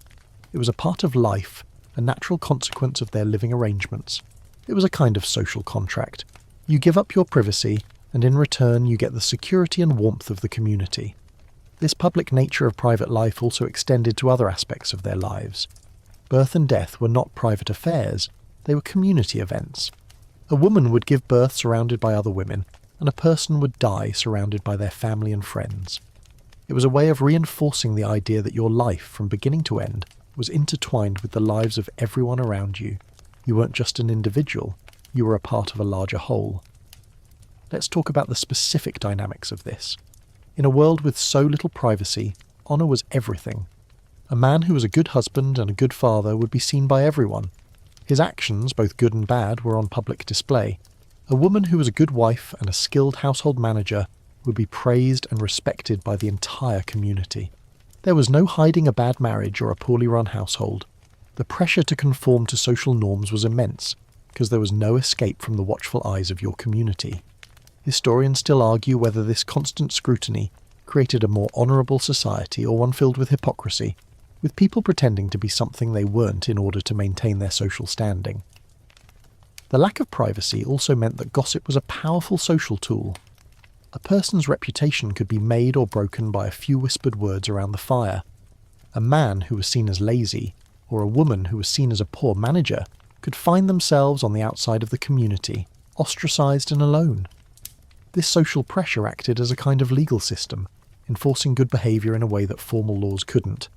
It was a part of life, a natural consequence of their living arrangements. It was a kind of social contract. You give up your privacy, and in return you get the security and warmth of the community. This public nature of private life also extended to other aspects of their lives. Birth and death were not private affairs, they were community events. A woman would give birth surrounded by other women, and a person would die surrounded by their family and friends. It was a way of reinforcing the idea that your life, from beginning to end, was intertwined with the lives of everyone around you. You weren't just an individual, you were a part of a larger whole. Let's talk about the specific dynamics of this. In a world with so little privacy, honour was everything. A man who was a good husband and a good father would be seen by everyone. His actions, both good and bad, were on public display. A woman who was a good wife and a skilled household manager would be praised and respected by the entire community. There was no hiding a bad marriage or a poorly run household. The pressure to conform to social norms was immense, because there was no escape from the watchful eyes of your community. Historians still argue whether this constant scrutiny created a more honourable society or one filled with hypocrisy, with people pretending to be something they weren't in order to maintain their social standing. The lack of privacy also meant that gossip was a powerful social tool. A person's reputation could be made or broken by a few whispered words around the fire. A man who was seen as lazy, or a woman who was seen as a poor manager, could find themselves on the outside of the community, ostracised and alone. This social pressure acted as a kind of legal system, enforcing good behaviour in a way that formal laws couldn't.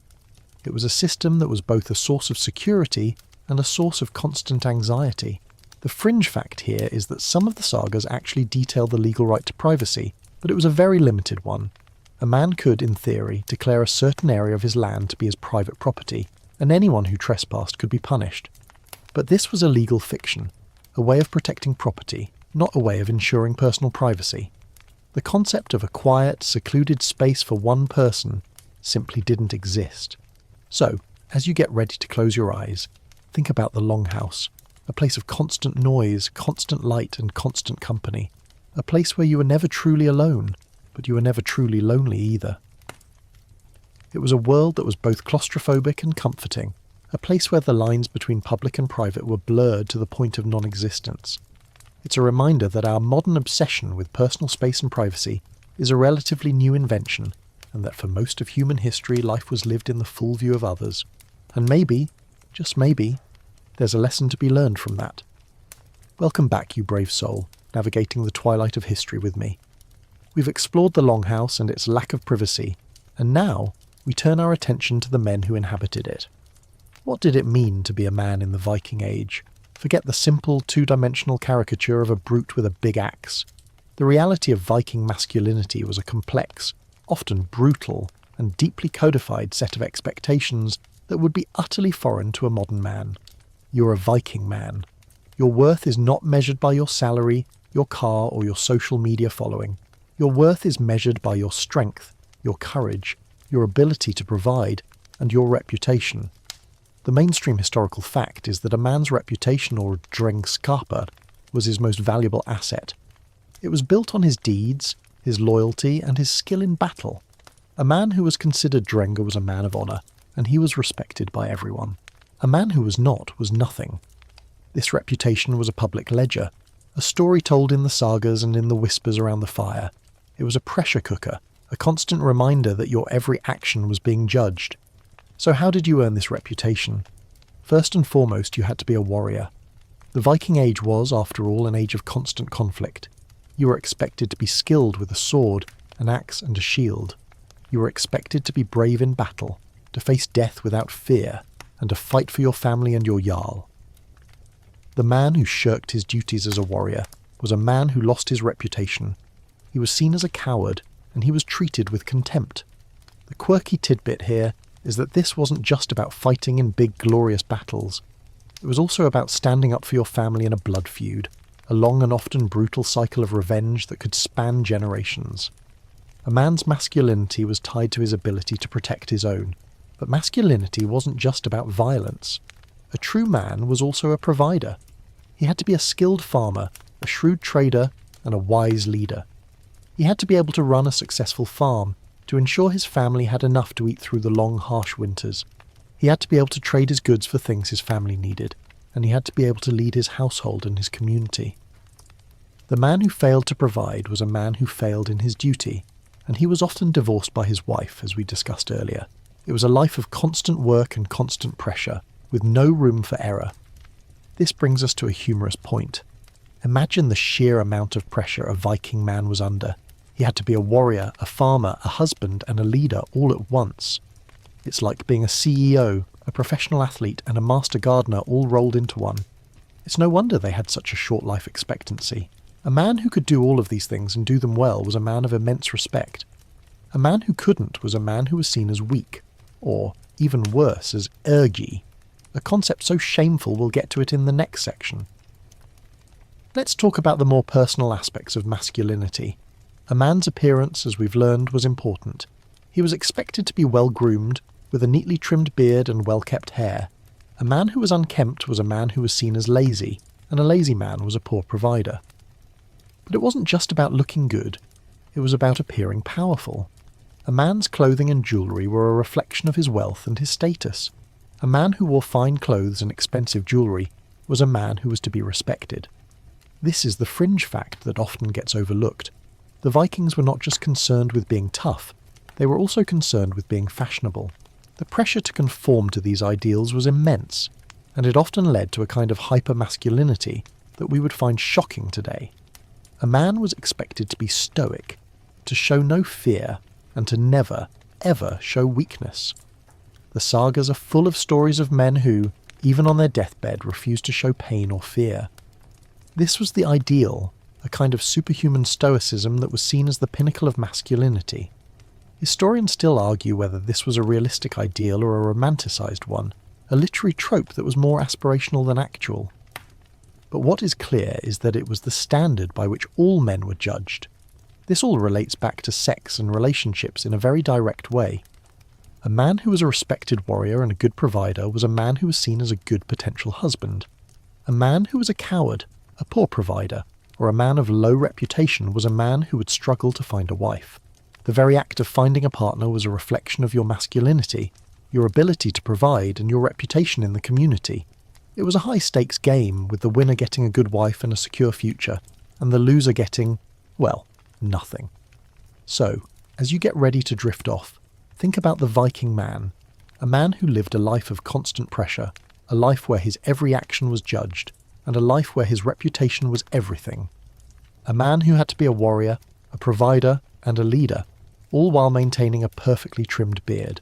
It was a system that was both a source of security and a source of constant anxiety. The fringe fact here is that some of the sagas actually detail the legal right to privacy, but it was a very limited one. A man could, in theory, declare a certain area of his land to be his private property, and anyone who trespassed could be punished. But this was a legal fiction, a way of protecting property, not a way of ensuring personal privacy. The concept of a quiet, secluded space for one person simply didn't exist. So, as you get ready to close your eyes, think about the Longhouse, a place of constant noise, constant light and constant company, a place where you were never truly alone, but you were never truly lonely either. It was a world that was both claustrophobic and comforting, a place where the lines between public and private were blurred to the point of non-existence. It's a reminder that our modern obsession with personal space and privacy is a relatively new invention, and that for most of human history life was lived in the full view of others. And maybe, just maybe, there's a lesson to be learned from that. Welcome back, you brave soul, navigating the twilight of history with me. We've explored the Longhouse and its lack of privacy, and now we turn our attention to the men who inhabited it. What did it mean to be a man in the Viking Age? Forget the simple, two-dimensional caricature of a brute with a big axe. The reality of Viking masculinity was a complex, often brutal, and deeply codified set of expectations that would be utterly foreign to a modern man. You're a Viking man. Your worth is not measured by your salary, your car, or your social media following. Your worth is measured by your strength, your courage, your ability to provide, and your reputation. The mainstream historical fact is that a man's reputation, or drengskapet, was his most valuable asset. It was built on his deeds, his loyalty, and his skill in battle. A man who was considered drenga was a man of honour, and he was respected by everyone. A man who was not was nothing. This reputation was a public ledger, a story told in the sagas and in the whispers around the fire. It was a pressure cooker, a constant reminder that your every action was being judged. So how did you earn this reputation? First and foremost, you had to be a warrior. The Viking Age was, after all, an age of constant conflict. You were expected to be skilled with a sword, an axe, and a shield. You were expected to be brave in battle, to face death without fear, and to fight for your family and your jarl. The man who shirked his duties as a warrior was a man who lost his reputation. He was seen as a coward, and he was treated with contempt. The quirky tidbit here is that this wasn't just about fighting in big glorious battles. It was also about standing up for your family in a blood feud, a long and often brutal cycle of revenge that could span generations. A man's masculinity was tied to his ability to protect his own, but masculinity wasn't just about violence. A true man was also a provider. He had to be a skilled farmer, a shrewd trader, and a wise leader. He had to be able to run a successful farm to ensure his family had enough to eat through the long, harsh winters. He had to be able to trade his goods for things his family needed, and he had to be able to lead his household and his community. The man who failed to provide was a man who failed in his duty, and he was often divorced by his wife, as we discussed earlier. It was a life of constant work and constant pressure, with no room for error. This brings us to a humorous point. Imagine the sheer amount of pressure a Viking man was under. He had to be a warrior, a farmer, a husband, and a leader all at once. It's like being a CEO, a professional athlete, and a master gardener all rolled into one. It's no wonder they had such a short life expectancy. A man who could do all of these things and do them well was a man of immense respect. A man who couldn't was a man who was seen as weak, or, even worse, as ergy, a concept so shameful we'll get to it in the next section. Let's talk about the more personal aspects of masculinity. A man's appearance, as we've learned, was important. He was expected to be well-groomed, with a neatly trimmed beard and well-kept hair. A man who was unkempt was a man who was seen as lazy, and a lazy man was a poor provider. But it wasn't just about looking good, it was about appearing powerful. A man's clothing and jewellery were a reflection of his wealth and his status. A man who wore fine clothes and expensive jewellery was a man who was to be respected. This is the fringe fact that often gets overlooked. The Vikings were not just concerned with being tough, they were also concerned with being fashionable. The pressure to conform to these ideals was immense, and it often led to a kind of hyper-masculinity that we would find shocking today. A man was expected to be stoic, to show no fear, and to never, ever show weakness. The sagas are full of stories of men who, even on their deathbed, refused to show pain or fear. This was the ideal, a kind of superhuman stoicism that was seen as the pinnacle of masculinity. Historians still argue whether this was a realistic ideal or a romanticised one, a literary trope that was more aspirational than actual. But what is clear is that it was the standard by which all men were judged. This all relates back to sex and relationships in a very direct way. A man who was a respected warrior and a good provider was a man who was seen as a good potential husband. A man who was a coward, a poor provider, or a man of low reputation was a man who would struggle to find a wife. The very act of finding a partner was a reflection of your masculinity, your ability to provide, and your reputation in the community. It was a high-stakes game, with the winner getting a good wife and a secure future, and the loser getting, well, nothing. So, as you get ready to drift off, think about the Viking man, a man who lived a life of constant pressure, a life where his every action was judged, and a life where his reputation was everything. A man who had to be a warrior, a provider, and a leader, all while maintaining a perfectly trimmed beard.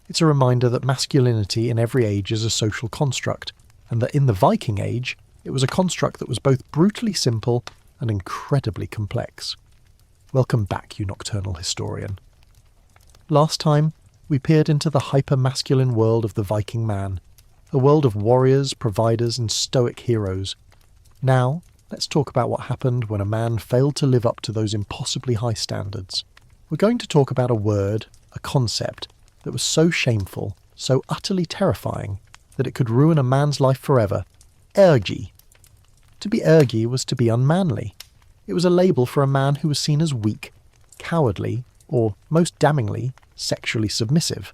It's a reminder that masculinity in every age is a social construct, and that in the Viking Age, it was a construct that was both brutally simple and incredibly complex. Welcome back, you nocturnal historian. Last time, we peered into the hyper-masculine world of the Viking man, a world of warriors, providers, and stoic heroes. Now, let's talk about what happened when a man failed to live up to those impossibly high standards. We're going to talk about a word, a concept, that was so shameful, so utterly terrifying, that it could ruin a man's life forever. Ergy. To be ergy was to be unmanly. It was a label for a man who was seen as weak, cowardly, or, most damningly, sexually submissive.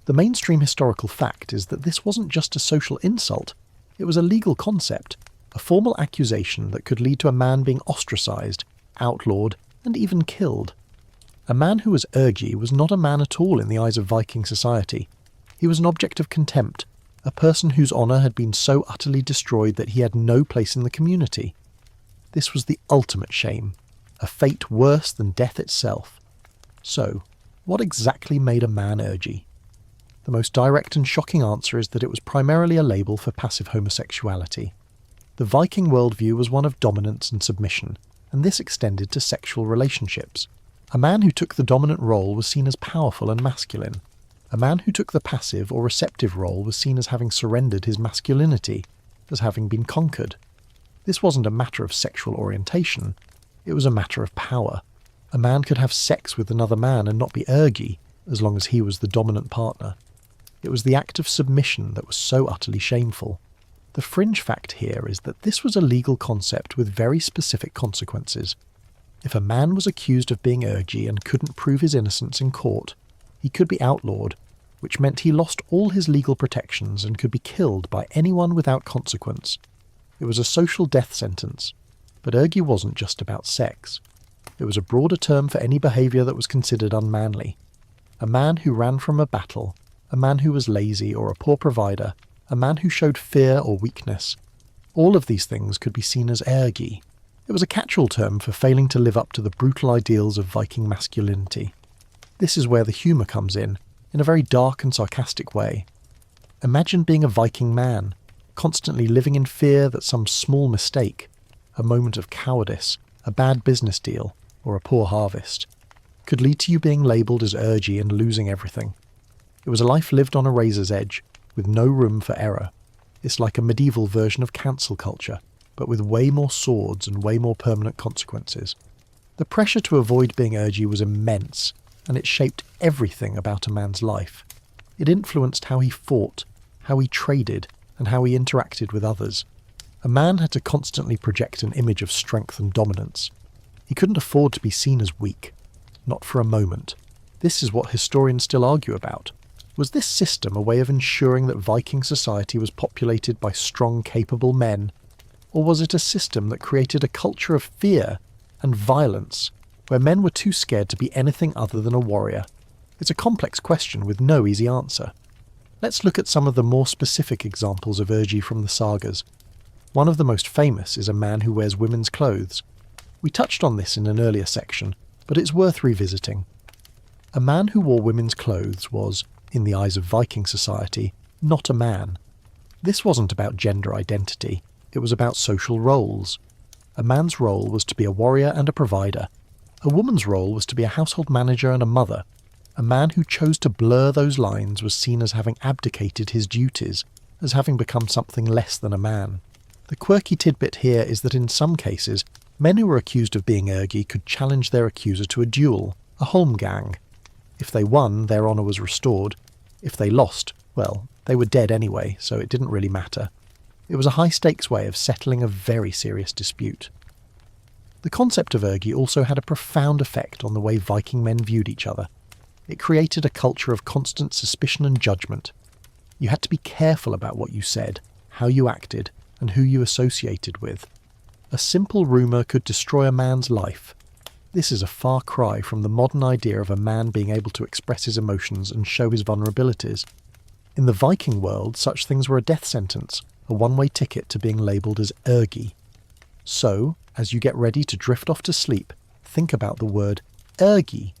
The mainstream historical fact is that this wasn't just a social insult, it was a legal concept, a formal accusation that could lead to a man being ostracised, outlawed, and even killed. A man who was ergy was not a man at all in the eyes of Viking society. He was an object of contempt, a person whose honour had been so utterly destroyed that he had no place in the community. This was the ultimate shame, a fate worse than death itself. So, what exactly made a man ergy? The most direct and shocking answer is that it was primarily a label for passive homosexuality. The Viking worldview was one of dominance and submission, and this extended to sexual relationships. A man who took the dominant role was seen as powerful and masculine. A A man who took the passive or receptive role was seen as having surrendered his masculinity, as having been conquered. This wasn't a matter of sexual orientation, it was a matter of power. A man could have sex with another man and not be ergy, as long as he was the dominant partner. It was the act of submission that was so utterly shameful. The fringe fact here is that this was a legal concept with very specific consequences. If a man was accused of being ergy and couldn't prove his innocence in court, he could be outlawed, which meant he lost all his legal protections and could be killed by anyone without consequence. It was a social death sentence, but ergy wasn't just about sex. It was a broader term for any behaviour that was considered unmanly. A man who ran from a battle, a man who was lazy or a poor provider, a man who showed fear or weakness. All of these things could be seen as ergy. It was a catch-all term for failing to live up to the brutal ideals of Viking masculinity. This is where the humour comes in a very dark and sarcastic way. Imagine being a Viking man, constantly living in fear that some small mistake, a moment of cowardice, a bad business deal, or a poor harvest, could lead to you being labelled as ergy and losing everything. It was a life lived on a razor's edge, with no room for error. It's like a medieval version of cancel culture, but with way more swords and way more permanent consequences. The pressure to avoid being ergy was immense, and it shaped everything about a man's life. It influenced how he fought, how he traded, and how he interacted with others. A man had to constantly project an image of strength and dominance. He couldn't afford to be seen as weak. Not for a moment. This is what historians still argue about. Was this system a way of ensuring that Viking society was populated by strong, capable men? Or was it a system that created a culture of fear and violence, where men were too scared to be anything other than a warrior? It's a complex question with no easy answer. Let's look at some of the more specific examples of ergy from the sagas. One of the most famous is a man who wears women's clothes. We touched on this in an earlier section, but it's worth revisiting. A man who wore women's clothes was, in the eyes of Viking society, not a man. This wasn't about gender identity, it was about social roles. A man's role was to be a warrior and a provider. A woman's role was to be a household manager and a mother. A man who chose to blur those lines was seen as having abdicated his duties, as having become something less than a man. The quirky tidbit here is that in some cases, men who were accused of being ergy could challenge their accuser to a duel, a holmgang. If they won, their honour was restored. If they lost, well, they were dead anyway, so it didn't really matter. It was a high-stakes way of settling a very serious dispute. The concept of ergy also had a profound effect on the way Viking men viewed each other. It created a culture of constant suspicion and judgment. You had to be careful about what you said, how you acted, and who you associated with. A simple rumour could destroy a man's life. This is a far cry from the modern idea of a man being able to express his emotions and show his vulnerabilities. In the Viking world, such things were a death sentence, a one-way ticket to being labelled as ergy. So, as you get ready to drift off to sleep, think about the word ergy.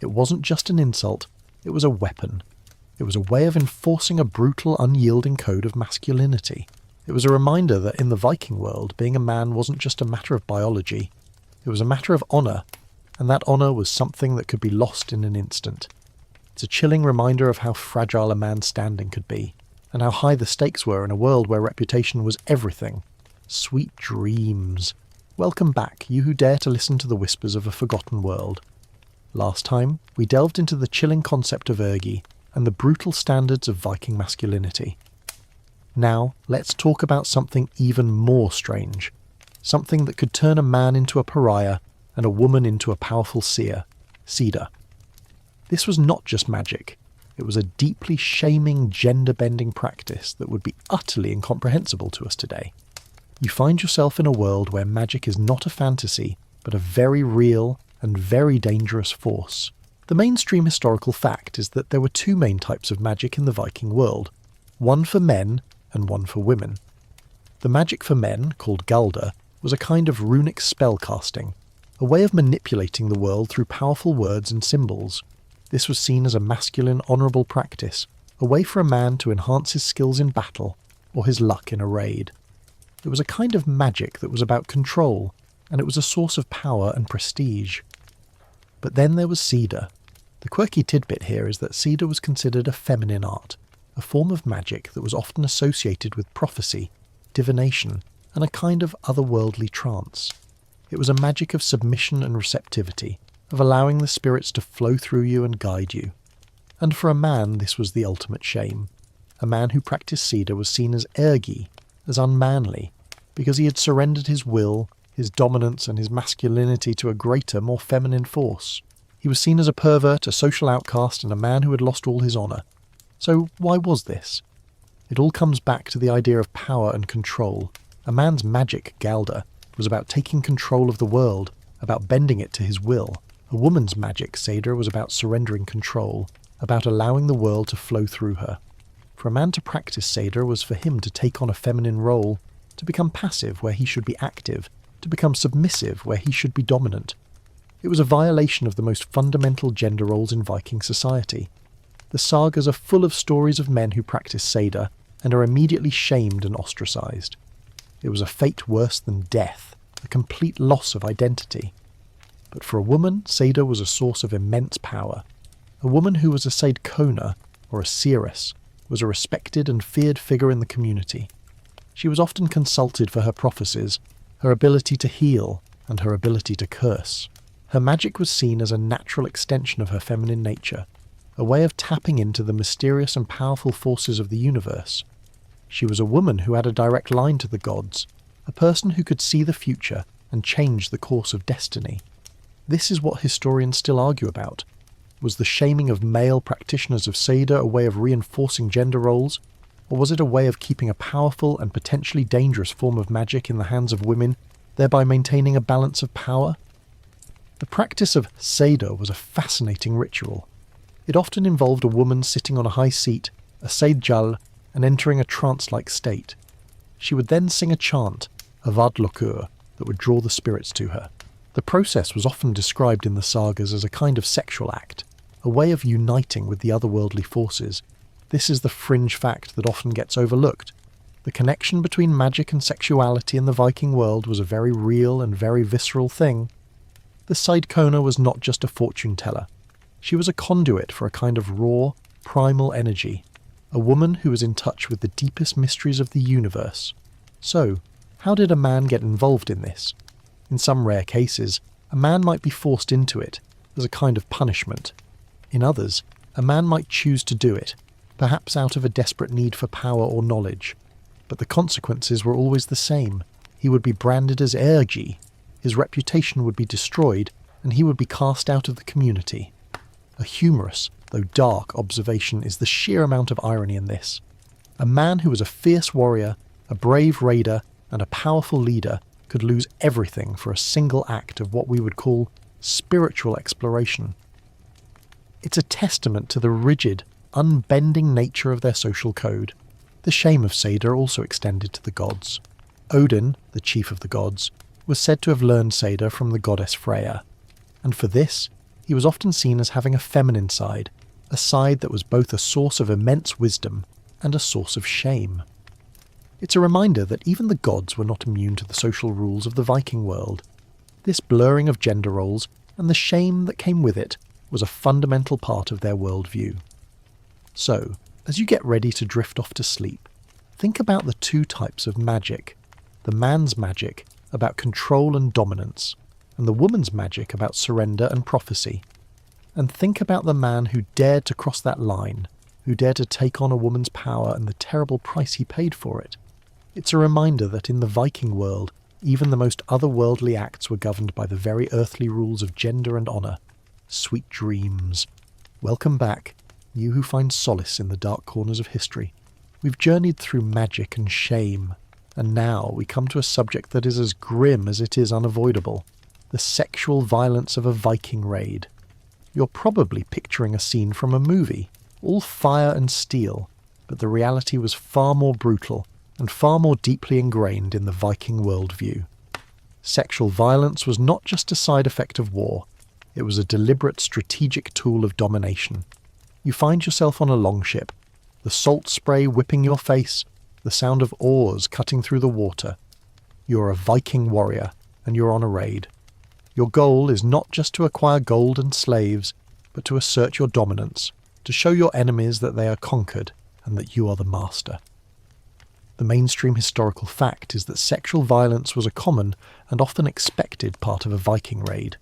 It wasn't just an insult, it was a weapon. It was a way of enforcing a brutal, unyielding code of masculinity. It was a reminder that in the Viking world, being a man wasn't just a matter of biology. It was a matter of honour, and that honour was something that could be lost in an instant. It's a chilling reminder of how fragile a man's standing could be, and how high the stakes were in a world where reputation was everything. Sweet dreams. Welcome back, you who dare to listen to the whispers of a forgotten world. Last time, we delved into the chilling concept of ergy and the brutal standards of Viking masculinity. Now, let's talk about something even more strange. Something that could turn a man into a pariah and a woman into a powerful seer, Cedar. This was not just magic. It was a deeply shaming, gender-bending practice that would be utterly incomprehensible to us today. You find yourself in a world where magic is not a fantasy, but a very real and very dangerous force. The mainstream historical fact is that there were two main types of magic in the Viking world, one for men and one for women. The magic for men, called Galder, was a kind of runic spellcasting, a way of manipulating the world through powerful words and symbols. This was seen as a masculine, honourable practice, a way for a man to enhance his skills in battle or his luck in a raid. It was a kind of magic that was about control, and it was a source of power and prestige. But then there was Cedar. The quirky tidbit here is that cedar was considered a feminine art, a form of magic that was often associated with prophecy, divination, and a kind of otherworldly trance. It was a magic of submission and receptivity, of allowing the spirits to flow through you and guide you. And for a man, this was the ultimate shame. A man who practiced cedar was seen as ergi, as unmanly, because he had surrendered his will, his dominance and his masculinity to a greater, more feminine force. He was seen as a pervert, a social outcast, and a man who had lost all his honour. So why was this? It all comes back to the idea of power and control. A man's magic, Galda, was about taking control of the world, about bending it to his will. A woman's magic, Seda, was about surrendering control, about allowing the world to flow through her. For a man to practice Seda was for him to take on a feminine role, to become passive where he should be active, to become submissive where he should be dominant. It was a violation of the most fundamental gender roles in Viking society. The sagas are full of stories of men who practice Seda and are immediately shamed and ostracised. It was a fate worse than death, a complete loss of identity. But for a woman, Seda was a source of immense power. A woman who was a Seidkona, or a seeress, was a respected and feared figure in the community. She was often consulted for her prophecies, her ability to heal, and her ability to curse. Her magic was seen as a natural extension of her feminine nature, a way of tapping into the mysterious and powerful forces of the universe. She was a woman who had a direct line to the gods, a person who could see the future and change the course of destiny. This is what historians still argue about. Was the shaming of male practitioners of Seda a way of reinforcing gender roles, or was it a way of keeping a powerful and potentially dangerous form of magic in the hands of women, thereby maintaining a balance of power? The practice of Seda was a fascinating ritual. It often involved a woman sitting on a high seat, a Seidjal, and entering a trance-like state. She would then sing a chant, a vadlokur, that would draw the spirits to her. The process was often described in the sagas as a kind of sexual act, a way of uniting with the otherworldly forces. This is the fringe fact that often gets overlooked. The connection between magic and sexuality in the Viking world was a very real and very visceral thing. The Seidkona was not just a fortune teller. She was a conduit for a kind of raw, primal energy, a woman who was in touch with the deepest mysteries of the universe. So, how did a man get involved in this? In some rare cases, a man might be forced into it, as a kind of punishment. In others, a man might choose to do it, perhaps out of a desperate need for power or knowledge. But the consequences were always the same. He would be branded as ergi, his reputation would be destroyed, and he would be cast out of the community. A humorous, though dark, observation is the sheer amount of irony in this. A man who was a fierce warrior, a brave raider, and a powerful leader could lose everything for a single act of what we would call spiritual exploration. It's a testament to the rigid, unbending nature of their social code. The shame of Seda also extended to the gods. Odin, the chief of the gods, was said to have learned Seda from the goddess Freya, and for this, he was often seen as having a feminine side, a side that was both a source of immense wisdom and a source of shame. It's a reminder that even the gods were not immune to the social rules of the Viking world. This blurring of gender roles and the shame that came with it was a fundamental part of their worldview. So, as you get ready to drift off to sleep, think about the two types of magic: the man's magic, about control and dominance, and the woman's magic about surrender and prophecy. And think about the man who dared to cross that line, who dared to take on a woman's power and the terrible price he paid for it. It's a reminder that in the Viking world, even the most otherworldly acts were governed by the very earthly rules of gender and honour. Sweet dreams. Welcome back, you who find solace in the dark corners of history. We've journeyed through magic and shame, and now we come to a subject that is as grim as it is unavoidable: the sexual violence of a Viking raid. You're probably picturing a scene from a movie, all fire and steel, but the reality was far more brutal and far more deeply ingrained in the Viking worldview. Sexual violence was not just a side effect of war, it was a deliberate strategic tool of domination. You find yourself on a longship, the salt spray whipping your face, the sound of oars cutting through the water. You're a Viking warrior, and you're on a raid. Your goal is not just to acquire gold and slaves, but to assert your dominance, to show your enemies that they are conquered and that you are the master. The mainstream historical fact is that sexual violence was a common and often expected part of a Viking raid.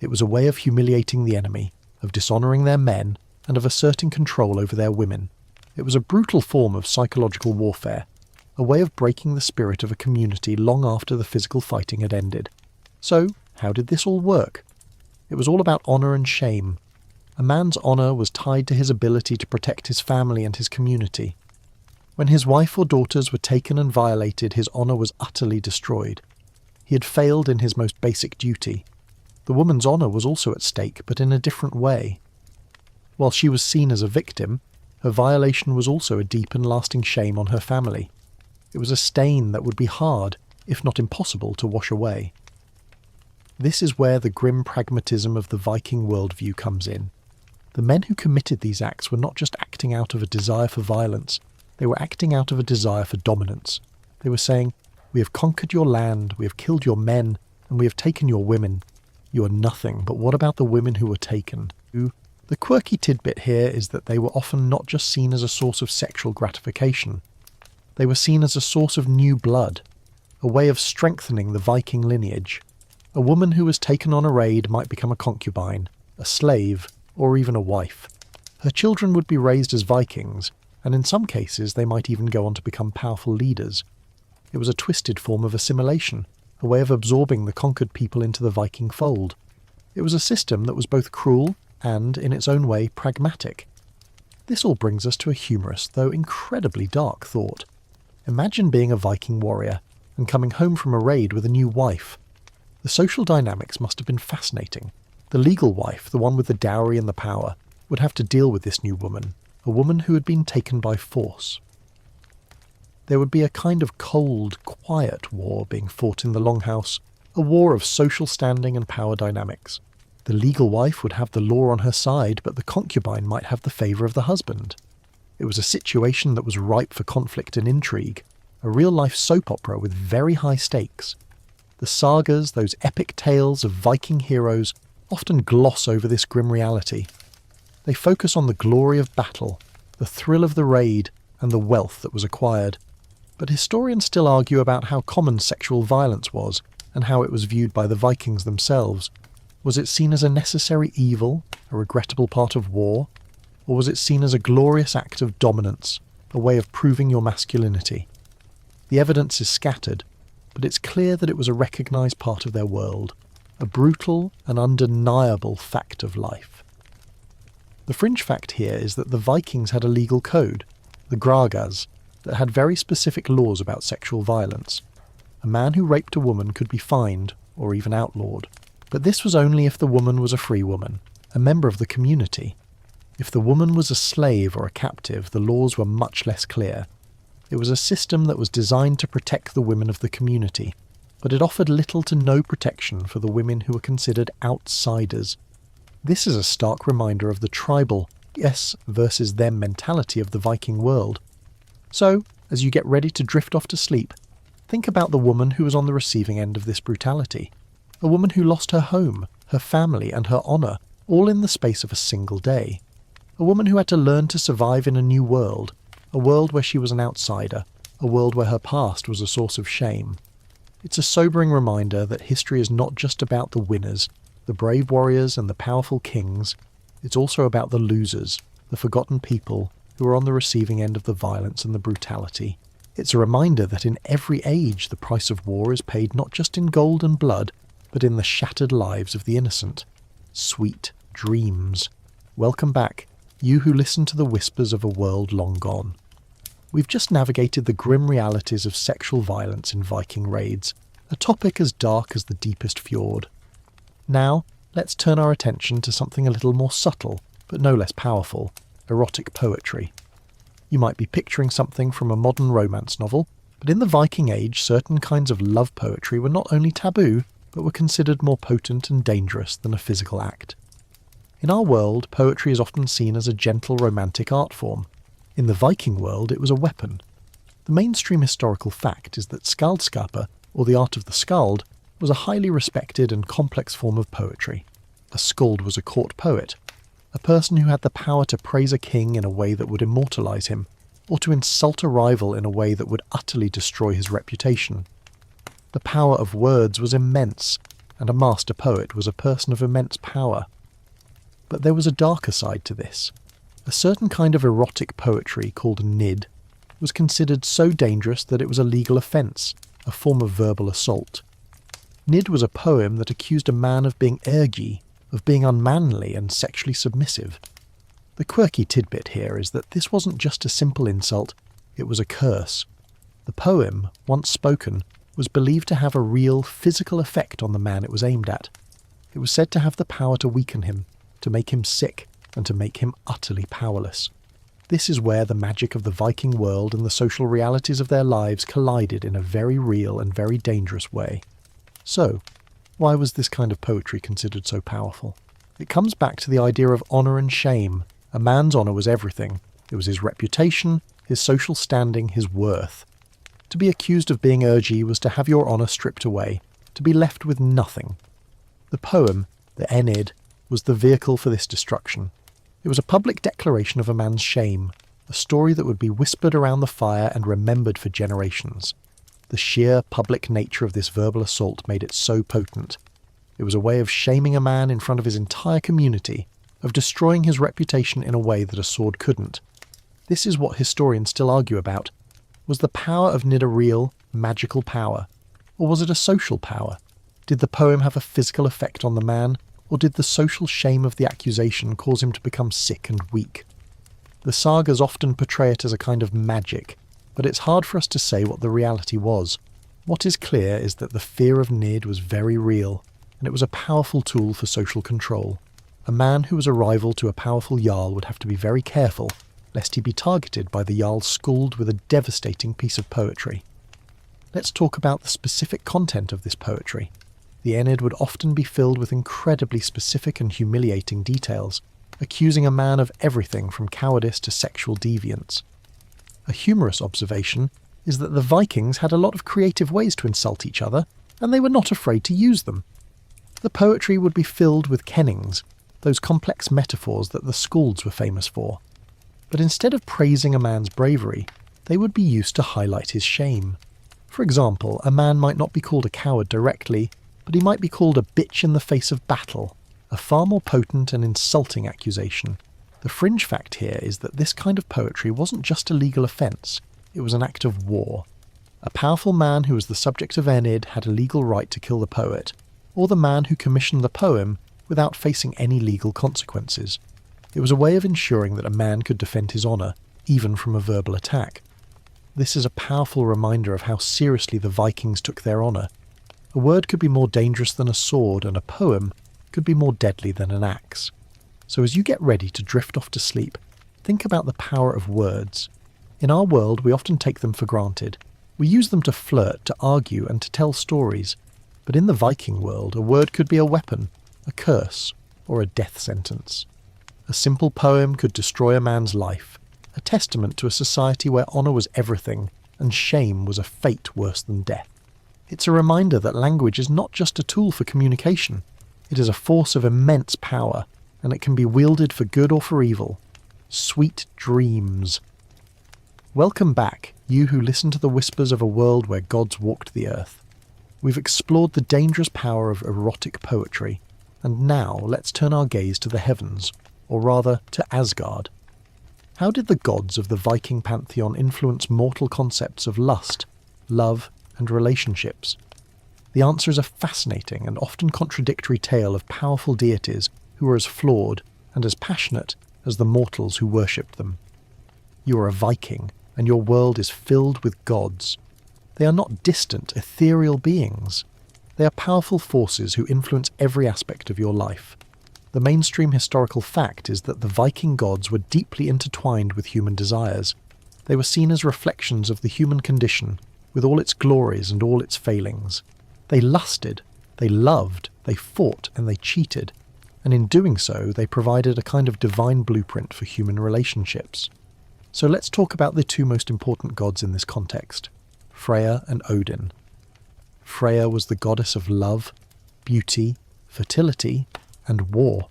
It was a way of humiliating the enemy, of dishonouring their men, and of asserting control over their women. It was a brutal form of psychological warfare, a way of breaking the spirit of a community long after the physical fighting had ended. So, how did this all work? It was all about honour and shame. A man's honour was tied to his ability to protect his family and his community. When his wife or daughters were taken and violated, his honour was utterly destroyed. He had failed in his most basic duty. The woman's honour was also at stake, but in a different way. While she was seen as a victim, her violation was also a deep and lasting shame on her family. It was a stain that would be hard, if not impossible, to wash away. This is where the grim pragmatism of the Viking worldview comes in. The men who committed these acts were not just acting out of a desire for violence, they were acting out of a desire for dominance. They were saying, "We have conquered your land, we have killed your men, and we have taken your women. You are nothing, but what about the women who were taken?" The quirky tidbit here is that they were often not just seen as a source of sexual gratification. They were seen as a source of new blood, a way of strengthening the Viking lineage. A woman who was taken on a raid might become a concubine, a slave, or even a wife. Her children would be raised as Vikings, and in some cases they might even go on to become powerful leaders. It was a twisted form of assimilation, a way of absorbing the conquered people into the Viking fold. It was a system that was both cruel and, in its own way, pragmatic. This all brings us to a humorous, though incredibly dark thought. Imagine being a Viking warrior and coming home from a raid with a new wife. The social dynamics must have been fascinating. The legal wife, the one with the dowry and the power, would have to deal with this new woman, a woman who had been taken by force. There would be a kind of cold, quiet war being fought in the Longhouse, a war of social standing and power dynamics. The legal wife would have the law on her side, but the concubine might have the favour of the husband. It was a situation that was ripe for conflict and intrigue, a real-life soap opera with very high stakes. The sagas, those epic tales of Viking heroes, often gloss over this grim reality. They focus on the glory of battle, the thrill of the raid, and the wealth that was acquired. But historians still argue about how common sexual violence was, and how it was viewed by the Vikings themselves. Was it seen as a necessary evil, a regrettable part of war? Or was it seen as a glorious act of dominance, a way of proving your masculinity? The evidence is scattered, but it's clear that it was a recognised part of their world, a brutal and undeniable fact of life. The fringe fact here is that the Vikings had a legal code, the Gragas, that had very specific laws about sexual violence. A man who raped a woman could be fined, or even outlawed. But this was only if the woman was a free woman, a member of the community. If the woman was a slave or a captive, the laws were much less clear. It was a system that was designed to protect the women of the community, but it offered little to no protection for the women who were considered outsiders. This is a stark reminder of the tribal, us versus them mentality of the Viking world. So, as you get ready to drift off to sleep, think about the woman who was on the receiving end of this brutality. A woman who lost her home, her family, and her honour, all in the space of a single day. A woman who had to learn to survive in a new world, a world where she was an outsider, a world where her past was a source of shame. It's a sobering reminder that history is not just about the winners, the brave warriors and the powerful kings. It's also about the losers, the forgotten people who are on the receiving end of the violence and the brutality. It's a reminder that in every age the price of war is paid not just in gold and blood, but in the shattered lives of the innocent. Sweet dreams. Welcome back, you who listen to the whispers of a world long gone. We've just navigated the grim realities of sexual violence in Viking raids, a topic as dark as the deepest fjord. Now, let's turn our attention to something a little more subtle, but no less powerful, erotic poetry. You might be picturing something from a modern romance novel, but in the Viking Age certain kinds of love poetry were not only taboo, but were considered more potent and dangerous than a physical act. In our world, poetry is often seen as a gentle romantic art form. In the Viking world, it was a weapon. The mainstream historical fact is that skaldskaper, or the art of the skald, was a highly respected and complex form of poetry. A skald was a court poet. a person who had the power to praise a king in a way that would immortalize him, or to insult a rival in a way that would utterly destroy his reputation. The power of words was immense, and a master poet was a person of immense power. But there was a darker side to this. A certain kind of erotic poetry called nid was considered so dangerous that it was a legal offence, a form of verbal assault. Nid was a poem that accused a man of being ergy, of being unmanly and sexually submissive. The quirky tidbit here is that this wasn't just a simple insult, it was a curse. The poem, once spoken, was believed to have a real physical effect on the man it was aimed at. It was said to have the power to weaken him, to make him sick, and to make him utterly powerless. This is where the magic of the Viking world and the social realities of their lives collided in a very real and very dangerous way. So, why was this kind of poetry considered so powerful? It comes back to the idea of honour and shame. A man's honour was everything. It was his reputation, his social standing, his worth. To be accused of being ergy was to have your honour stripped away, to be left with nothing. The poem, the Enid, was the vehicle for this destruction. It was a public declaration of a man's shame, a story that would be whispered around the fire and remembered for generations. The sheer public nature of this verbal assault made it so potent. It was a way of shaming a man in front of his entire community, of destroying his reputation in a way that a sword couldn't. This is what historians still argue about. Was the power of Nid a real, magical power? Or was it a social power? Did the poem have a physical effect on the man? Or did the social shame of the accusation cause him to become sick and weak? The sagas often portray it as a kind of magic, but it's hard for us to say what the reality was. What is clear is that the fear of Nid was very real, and it was a powerful tool for social control. A man who was a rival to a powerful Jarl would have to be very careful, lest he be targeted by the Jarl's schooled with a devastating piece of poetry. Let's talk about the specific content of this poetry. The Enid would often be filled with incredibly specific and humiliating details, accusing a man of everything from cowardice to sexual deviance. A humorous observation is that the Vikings had a lot of creative ways to insult each other, and they were not afraid to use them. The poetry would be filled with kennings, those complex metaphors that the Skalds were famous for. But instead of praising a man's bravery, they would be used to highlight his shame. For example, a man might not be called a coward directly, but he might be called a bitch in the face of battle, a far more potent and insulting accusation. The fringe fact here is that this kind of poetry wasn't just a legal offence, it was an act of war. A powerful man who was the subject of Enid had a legal right to kill the poet, or the man who commissioned the poem without facing any legal consequences. It was a way of ensuring that a man could defend his honour, even from a verbal attack. This is a powerful reminder of how seriously the Vikings took their honour. A word could be more dangerous than a sword, and a poem could be more deadly than an axe. So as you get ready to drift off to sleep, think about the power of words. In our world, we often take them for granted. We use them to flirt, to argue, and to tell stories. But in the Viking world, a word could be a weapon, a curse, or a death sentence. A simple poem could destroy a man's life, a testament to a society where honour was everything, and shame was a fate worse than death. It's a reminder that language is not just a tool for communication. It is a force of immense power, and it can be wielded for good or for evil. Sweet dreams. Welcome back, you who listen to the whispers of a world where gods walked the earth. We've explored the dangerous power of erotic poetry, and now let's turn our gaze to the heavens, or rather to Asgard. How did the gods of the Viking pantheon influence mortal concepts of lust, love, and relationships? The answer is a fascinating and often contradictory tale of powerful deities who were as flawed and as passionate as the mortals who worshipped them. You are a Viking, and your world is filled with gods. They are not distant, ethereal beings. They are powerful forces who influence every aspect of your life. The mainstream historical fact is that the Viking gods were deeply intertwined with human desires. They were seen as reflections of the human condition, with all its glories and all its failings. They lusted, they loved, they fought, and they cheated, and in doing so they provided a kind of divine blueprint for human relationships. So let's talk about the two most important gods in this context, Freya and Odin. Freya was the goddess of love, beauty, fertility, and war.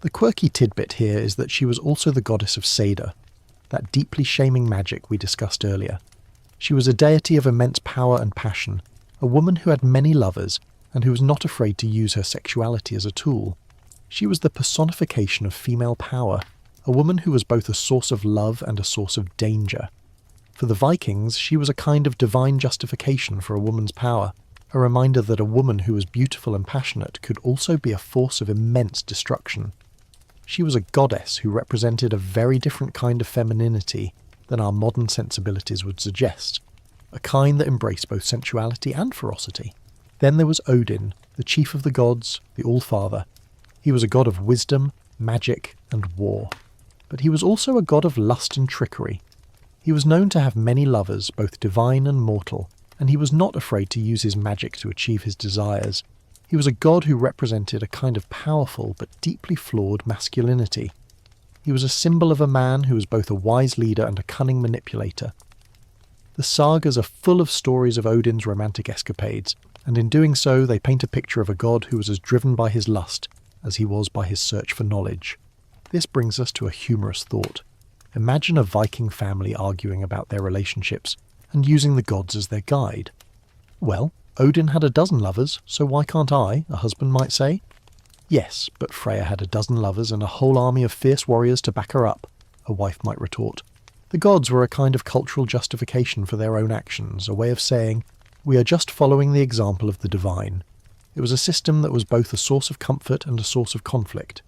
The quirky tidbit here is that she was also the goddess of Seda, that deeply shaming magic we discussed earlier. She was a deity of immense power and passion, a woman who had many lovers and who was not afraid to use her sexuality as a tool. She was the personification of female power, a woman who was both a source of love and a source of danger. For the Vikings, she was a kind of divine justification for a woman's power, a reminder that a woman who was beautiful and passionate could also be a force of immense destruction. She was a goddess who represented a very different kind of femininity than our modern sensibilities would suggest, a kind that embraced both sensuality and ferocity. Then there was Odin, the chief of the gods, the All-Father. He was a god of wisdom, magic, and war. But he was also a god of lust and trickery. He was known to have many lovers, both divine and mortal, and he was not afraid to use his magic to achieve his desires. He was a god who represented a kind of powerful but deeply flawed masculinity. He was a symbol of a man who was both a wise leader and a cunning manipulator. The sagas are full of stories of Odin's romantic escapades, and in doing so they paint a picture of a god who was as driven by his lust as he was by his search for knowledge. This brings us to a humorous thought. Imagine a Viking family arguing about their relationships and using the gods as their guide. Well, Odin had a dozen lovers, so why can't I, a husband might say? Yes, but Freya had a dozen lovers and a whole army of fierce warriors to back her up, a wife might retort. The gods were a kind of cultural justification for their own actions, a way of saying, we are just following the example of the divine. It was a system that was both a source of comfort and a source of conflict.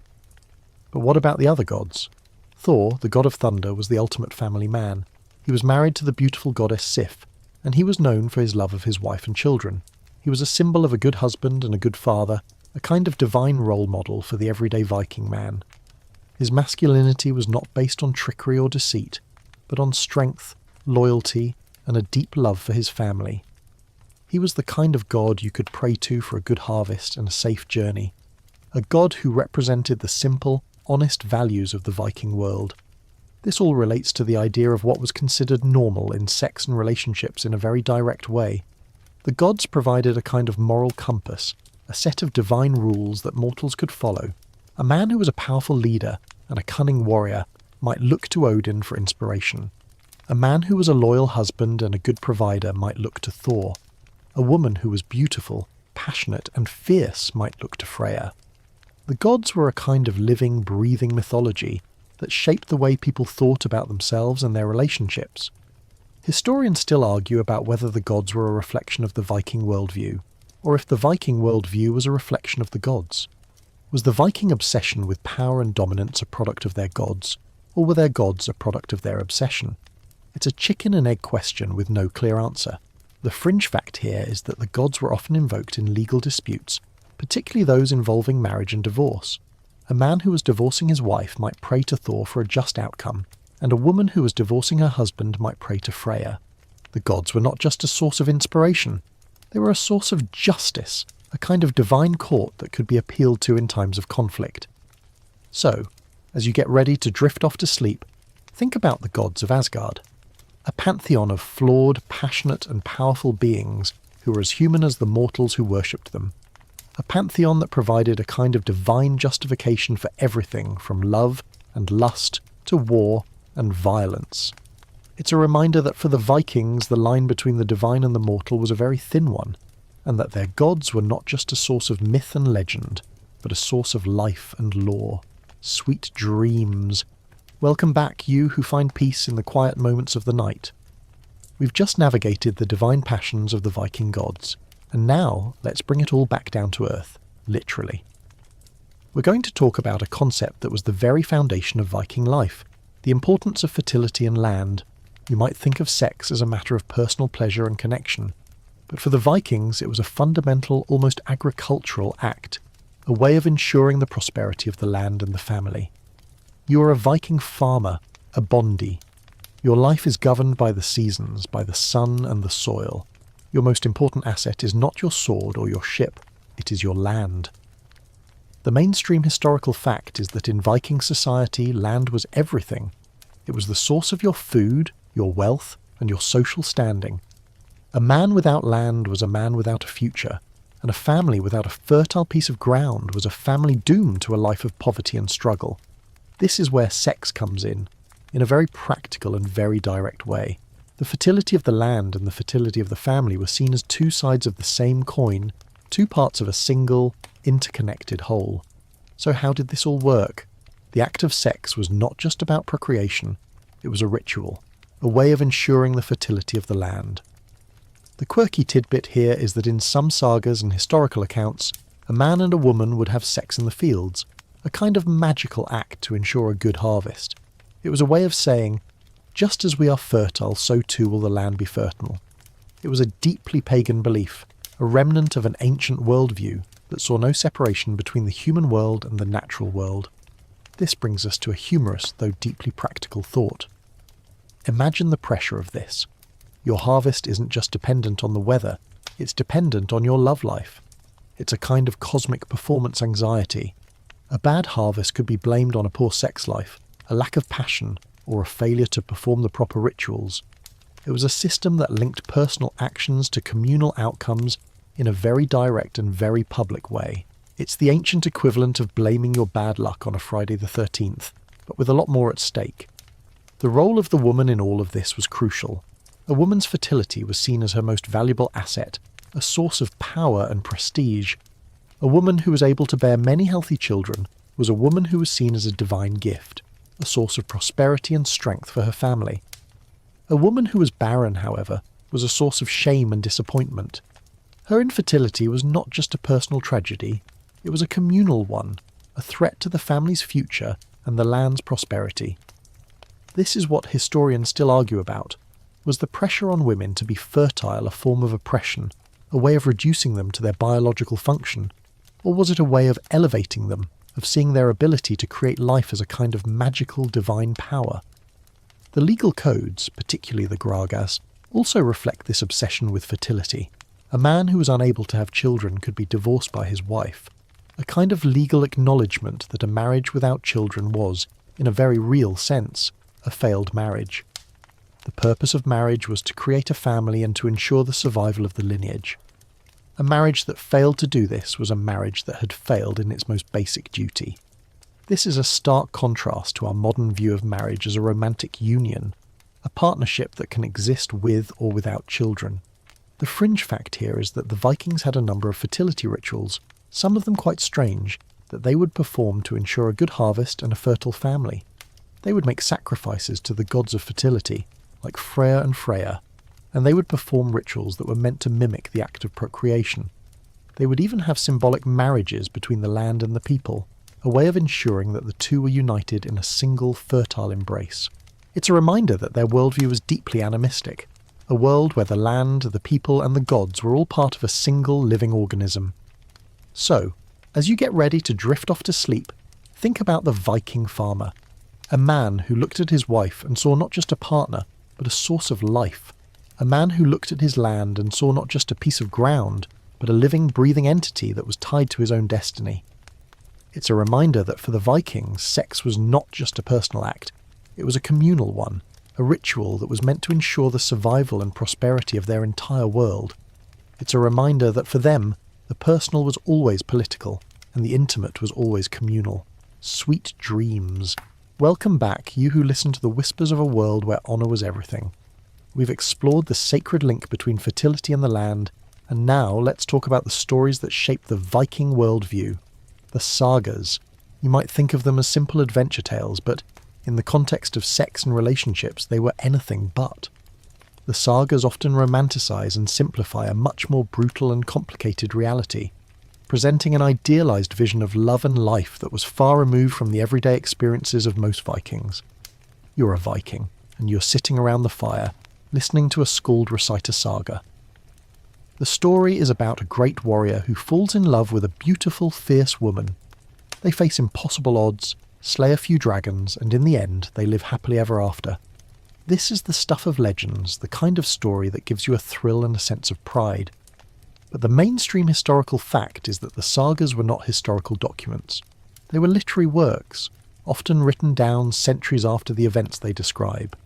But what about the other gods? Thor, the god of thunder, was the ultimate family man. He was married to the beautiful goddess Sif, and he was known for his love of his wife and children. He was a symbol of a good husband and a good father, a kind of divine role model for the everyday Viking man. His masculinity was not based on trickery or deceit, but on strength, loyalty, and a deep love for his family. He was the kind of god you could pray to for a good harvest and a safe journey, a god who represented the simple, honest values of the Viking world. This all relates to the idea of what was considered normal in sex and relationships in a very direct way. The gods provided a kind of moral compass, a set of divine rules that mortals could follow. A man who was a powerful leader and a cunning warrior might look to Odin for inspiration. A man who was a loyal husband and a good provider might look to Thor. A woman who was beautiful, passionate, and fierce might look to Freya. The gods were a kind of living, breathing mythology that shaped the way people thought about themselves and their relationships. Historians still argue about whether the gods were a reflection of the Viking worldview, or if the Viking worldview was a reflection of the gods. Was the Viking obsession with power and dominance a product of their gods, or were their gods a product of their obsession? It's a chicken and egg question with no clear answer. The fringe fact here is that the gods were often invoked in legal disputes, particularly those involving marriage and divorce. A man who was divorcing his wife might pray to Thor for a just outcome, and a woman who was divorcing her husband might pray to Freya. The gods were not just a source of inspiration, they were a source of justice, a kind of divine court that could be appealed to in times of conflict. So, as you get ready to drift off to sleep, think about the gods of Asgard. A pantheon of flawed, passionate and powerful beings who were as human as the mortals who worshipped them. A pantheon that provided a kind of divine justification for everything from love and lust to war and violence. It's a reminder that for the Vikings the line between the divine and the mortal was a very thin one, and that their gods were not just a source of myth and legend, but a source of life and lore. Sweet dreams. Welcome back, you who find peace in the quiet moments of the night. We've just navigated the divine passions of the Viking gods, and now let's bring it all back down to earth, literally. We're going to talk about a concept that was the very foundation of Viking life, the importance of fertility and land. You might think of sex as a matter of personal pleasure and connection, but for the Vikings it was a fundamental, almost agricultural act, a way of ensuring the prosperity of the land and the family. You are a Viking farmer, a bondi. Your life is governed by the seasons, by the sun and the soil. Your most important asset is not your sword or your ship, it is your land. The mainstream historical fact is that in Viking society, land was everything. It was the source of your food, your wealth, and your social standing. A man without land was a man without a future, and a family without a fertile piece of ground was a family doomed to a life of poverty and struggle. This is where sex comes in a very practical and very direct way. The fertility of the land and the fertility of the family were seen as two sides of the same coin, two parts of a single, interconnected whole. So how did this all work? The act of sex was not just about procreation, it was a ritual, a way of ensuring the fertility of the land. The quirky tidbit here is that in some sagas and historical accounts, a man and a woman would have sex in the fields, a kind of magical act to ensure a good harvest. It was a way of saying, just as we are fertile, so too will the land be fertile. It was a deeply pagan belief, a remnant of an ancient worldview that saw no separation between the human world and the natural world. This brings us to a humorous, though deeply practical thought. Imagine the pressure of this. Your harvest isn't just dependent on the weather, it's dependent on your love life. It's a kind of cosmic performance anxiety. A bad harvest could be blamed on a poor sex life, a lack of passion, or a failure to perform the proper rituals. It was a system that linked personal actions to communal outcomes in a very direct and very public way. It's the ancient equivalent of blaming your bad luck on a Friday the 13th, but with a lot more at stake. The role of the woman in all of this was crucial. A woman's fertility was seen as her most valuable asset, a source of power and prestige. A woman who was able to bear many healthy children was a woman who was seen as a divine gift, a source of prosperity and strength for her family. A woman who was barren, however, was a source of shame and disappointment. Her infertility was not just a personal tragedy, it was a communal one, a threat to the family's future and the land's prosperity. This is what historians still argue about. Was the pressure on women to be fertile a form of oppression, a way of reducing them to their biological function, or was it a way of elevating them, of seeing their ability to create life as a kind of magical divine power? The legal codes, particularly the Gragas, also reflect this obsession with fertility. A man who was unable to have children could be divorced by his wife, a kind of legal acknowledgement that a marriage without children was, in a very real sense, a failed marriage. The purpose of marriage was to create a family and to ensure the survival of the lineage. A marriage that failed to do this was a marriage that had failed in its most basic duty. This is a stark contrast to our modern view of marriage as a romantic union, a partnership that can exist with or without children. The fringe fact here is that the Vikings had a number of fertility rituals, some of them quite strange, that they would perform to ensure a good harvest and a fertile family. They would make sacrifices to the gods of fertility, like Freya and Freya, and they would perform rituals that were meant to mimic the act of procreation. They would even have symbolic marriages between the land and the people, a way of ensuring that the two were united in a single fertile embrace. It's a reminder that their worldview was deeply animistic, a world where the land, the people and the gods were all part of a single living organism. So, as you get ready to drift off to sleep, think about the Viking farmer, a man who looked at his wife and saw not just a partner, but a source of life. A man who looked at his land and saw not just a piece of ground, but a living, breathing entity that was tied to his own destiny. It's a reminder that for the Vikings, sex was not just a personal act, it was a communal one, a ritual that was meant to ensure the survival and prosperity of their entire world. It's a reminder that for them, the personal was always political, and the intimate was always communal. Sweet dreams. Welcome back, you who listen to the whispers of a world where honour was everything. We've explored the sacred link between fertility and the land, and now let's talk about the stories that shaped the Viking worldview. The sagas. You might think of them as simple adventure tales, but in the context of sex and relationships, they were anything but. The sagas often romanticize and simplify a much more brutal and complicated reality, presenting an idealized vision of love and life that was far removed from the everyday experiences of most Vikings. You're a Viking, and you're sitting around the fire, listening to a skald recite a saga. The story is about a great warrior who falls in love with a beautiful, fierce woman. They face impossible odds, slay a few dragons, and in the end, they live happily ever after. This is the stuff of legends, the kind of story that gives you a thrill and a sense of pride. But the mainstream historical fact is that the sagas were not historical documents. They were literary works, often written down centuries after the events they describe.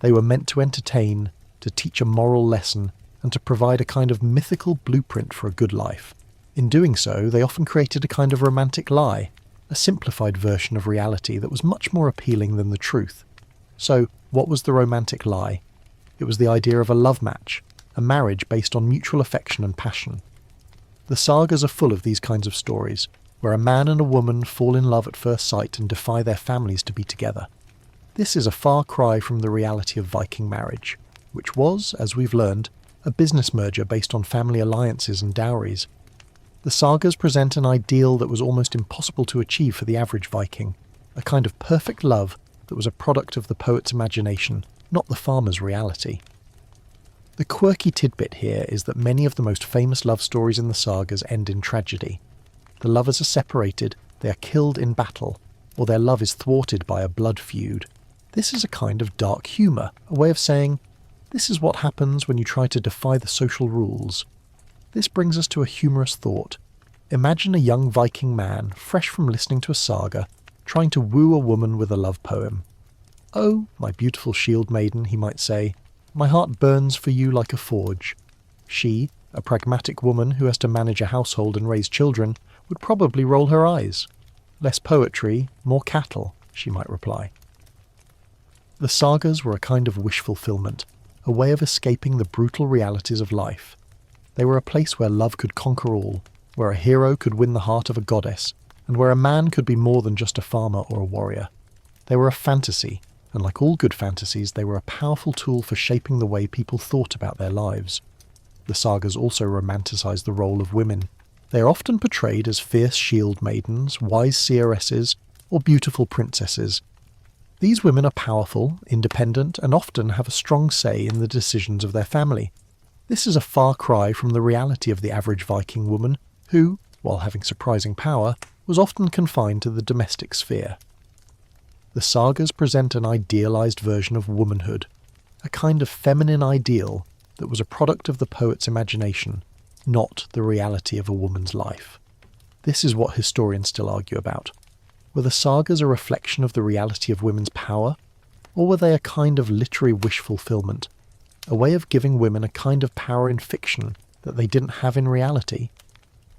They were meant to entertain, to teach a moral lesson, and to provide a kind of mythical blueprint for a good life. In doing so, they often created a kind of romantic lie, a simplified version of reality that was much more appealing than the truth. So, what was the romantic lie? It was the idea of a love match, a marriage based on mutual affection and passion. The sagas are full of these kinds of stories, where a man and a woman fall in love at first sight and defy their families to be together. This is a far cry from the reality of Viking marriage, which was, as we've learned, a business merger based on family alliances and dowries. The sagas present an ideal that was almost impossible to achieve for the average Viking, a kind of perfect love that was a product of the poet's imagination, not the farmer's reality. The quirky tidbit here is that many of the most famous love stories in the sagas end in tragedy. The lovers are separated, they are killed in battle, or their love is thwarted by a blood feud. This is a kind of dark humour, a way of saying, this is what happens when you try to defy the social rules. This brings us to a humorous thought. Imagine a young Viking man, fresh from listening to a saga, trying to woo a woman with a love poem. "Oh, my beautiful shield maiden," he might say, "my heart burns for you like a forge." She, a pragmatic woman who has to manage a household and raise children, would probably roll her eyes. "Less poetry, more cattle," she might reply. The sagas were a kind of wish fulfillment, a way of escaping the brutal realities of life. They were a place where love could conquer all, where a hero could win the heart of a goddess, and where a man could be more than just a farmer or a warrior. They were a fantasy, and like all good fantasies, they were a powerful tool for shaping the way people thought about their lives. The sagas also romanticized the role of women. They are often portrayed as fierce shield maidens, wise seeresses, or beautiful princesses. These women are powerful, independent, and often have a strong say in the decisions of their family. This is a far cry from the reality of the average Viking woman, who, while having surprising power, was often confined to the domestic sphere. The sagas present an idealized version of womanhood, a kind of feminine ideal that was a product of the poet's imagination, not the reality of a woman's life. This is what historians still argue about. Were the sagas a reflection of the reality of women's power, or were they a kind of literary wish fulfillment, a way of giving women a kind of power in fiction that they didn't have in reality?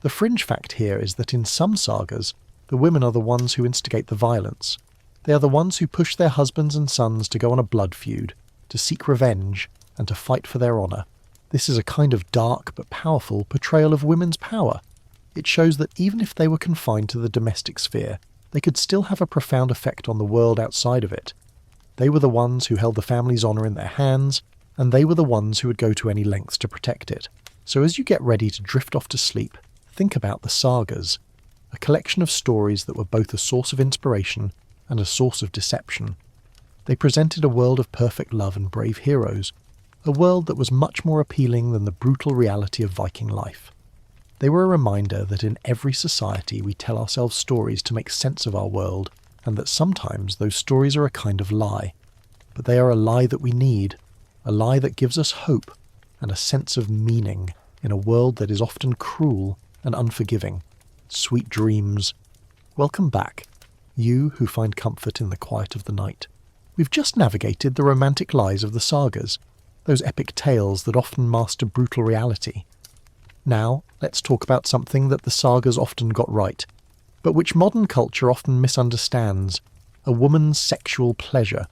The fringe fact here is that in some sagas, the women are the ones who instigate the violence. They are the ones who push their husbands and sons to go on a blood feud, to seek revenge, and to fight for their honour. This is a kind of dark but powerful portrayal of women's power. It shows that even if they were confined to the domestic sphere, they could still have a profound effect on the world outside of it. They were the ones who held the family's honour in their hands, and they were the ones who would go to any lengths to protect it. So as you get ready to drift off to sleep, think about the sagas, a collection of stories that were both a source of inspiration and a source of deception. They presented a world of perfect love and brave heroes, a world that was much more appealing than the brutal reality of Viking life. They were a reminder that in every society we tell ourselves stories to make sense of our world, and that sometimes those stories are a kind of lie. But they are a lie that we need, a lie that gives us hope and a sense of meaning in a world that is often cruel and unforgiving. Sweet dreams. Welcome back, you who find comfort in the quiet of the night. We've just navigated the romantic lies of the sagas, those epic tales that often master brutal reality. Now, let's talk about something that the sagas often got right, but which modern culture often misunderstands: a woman's sexual pleasure.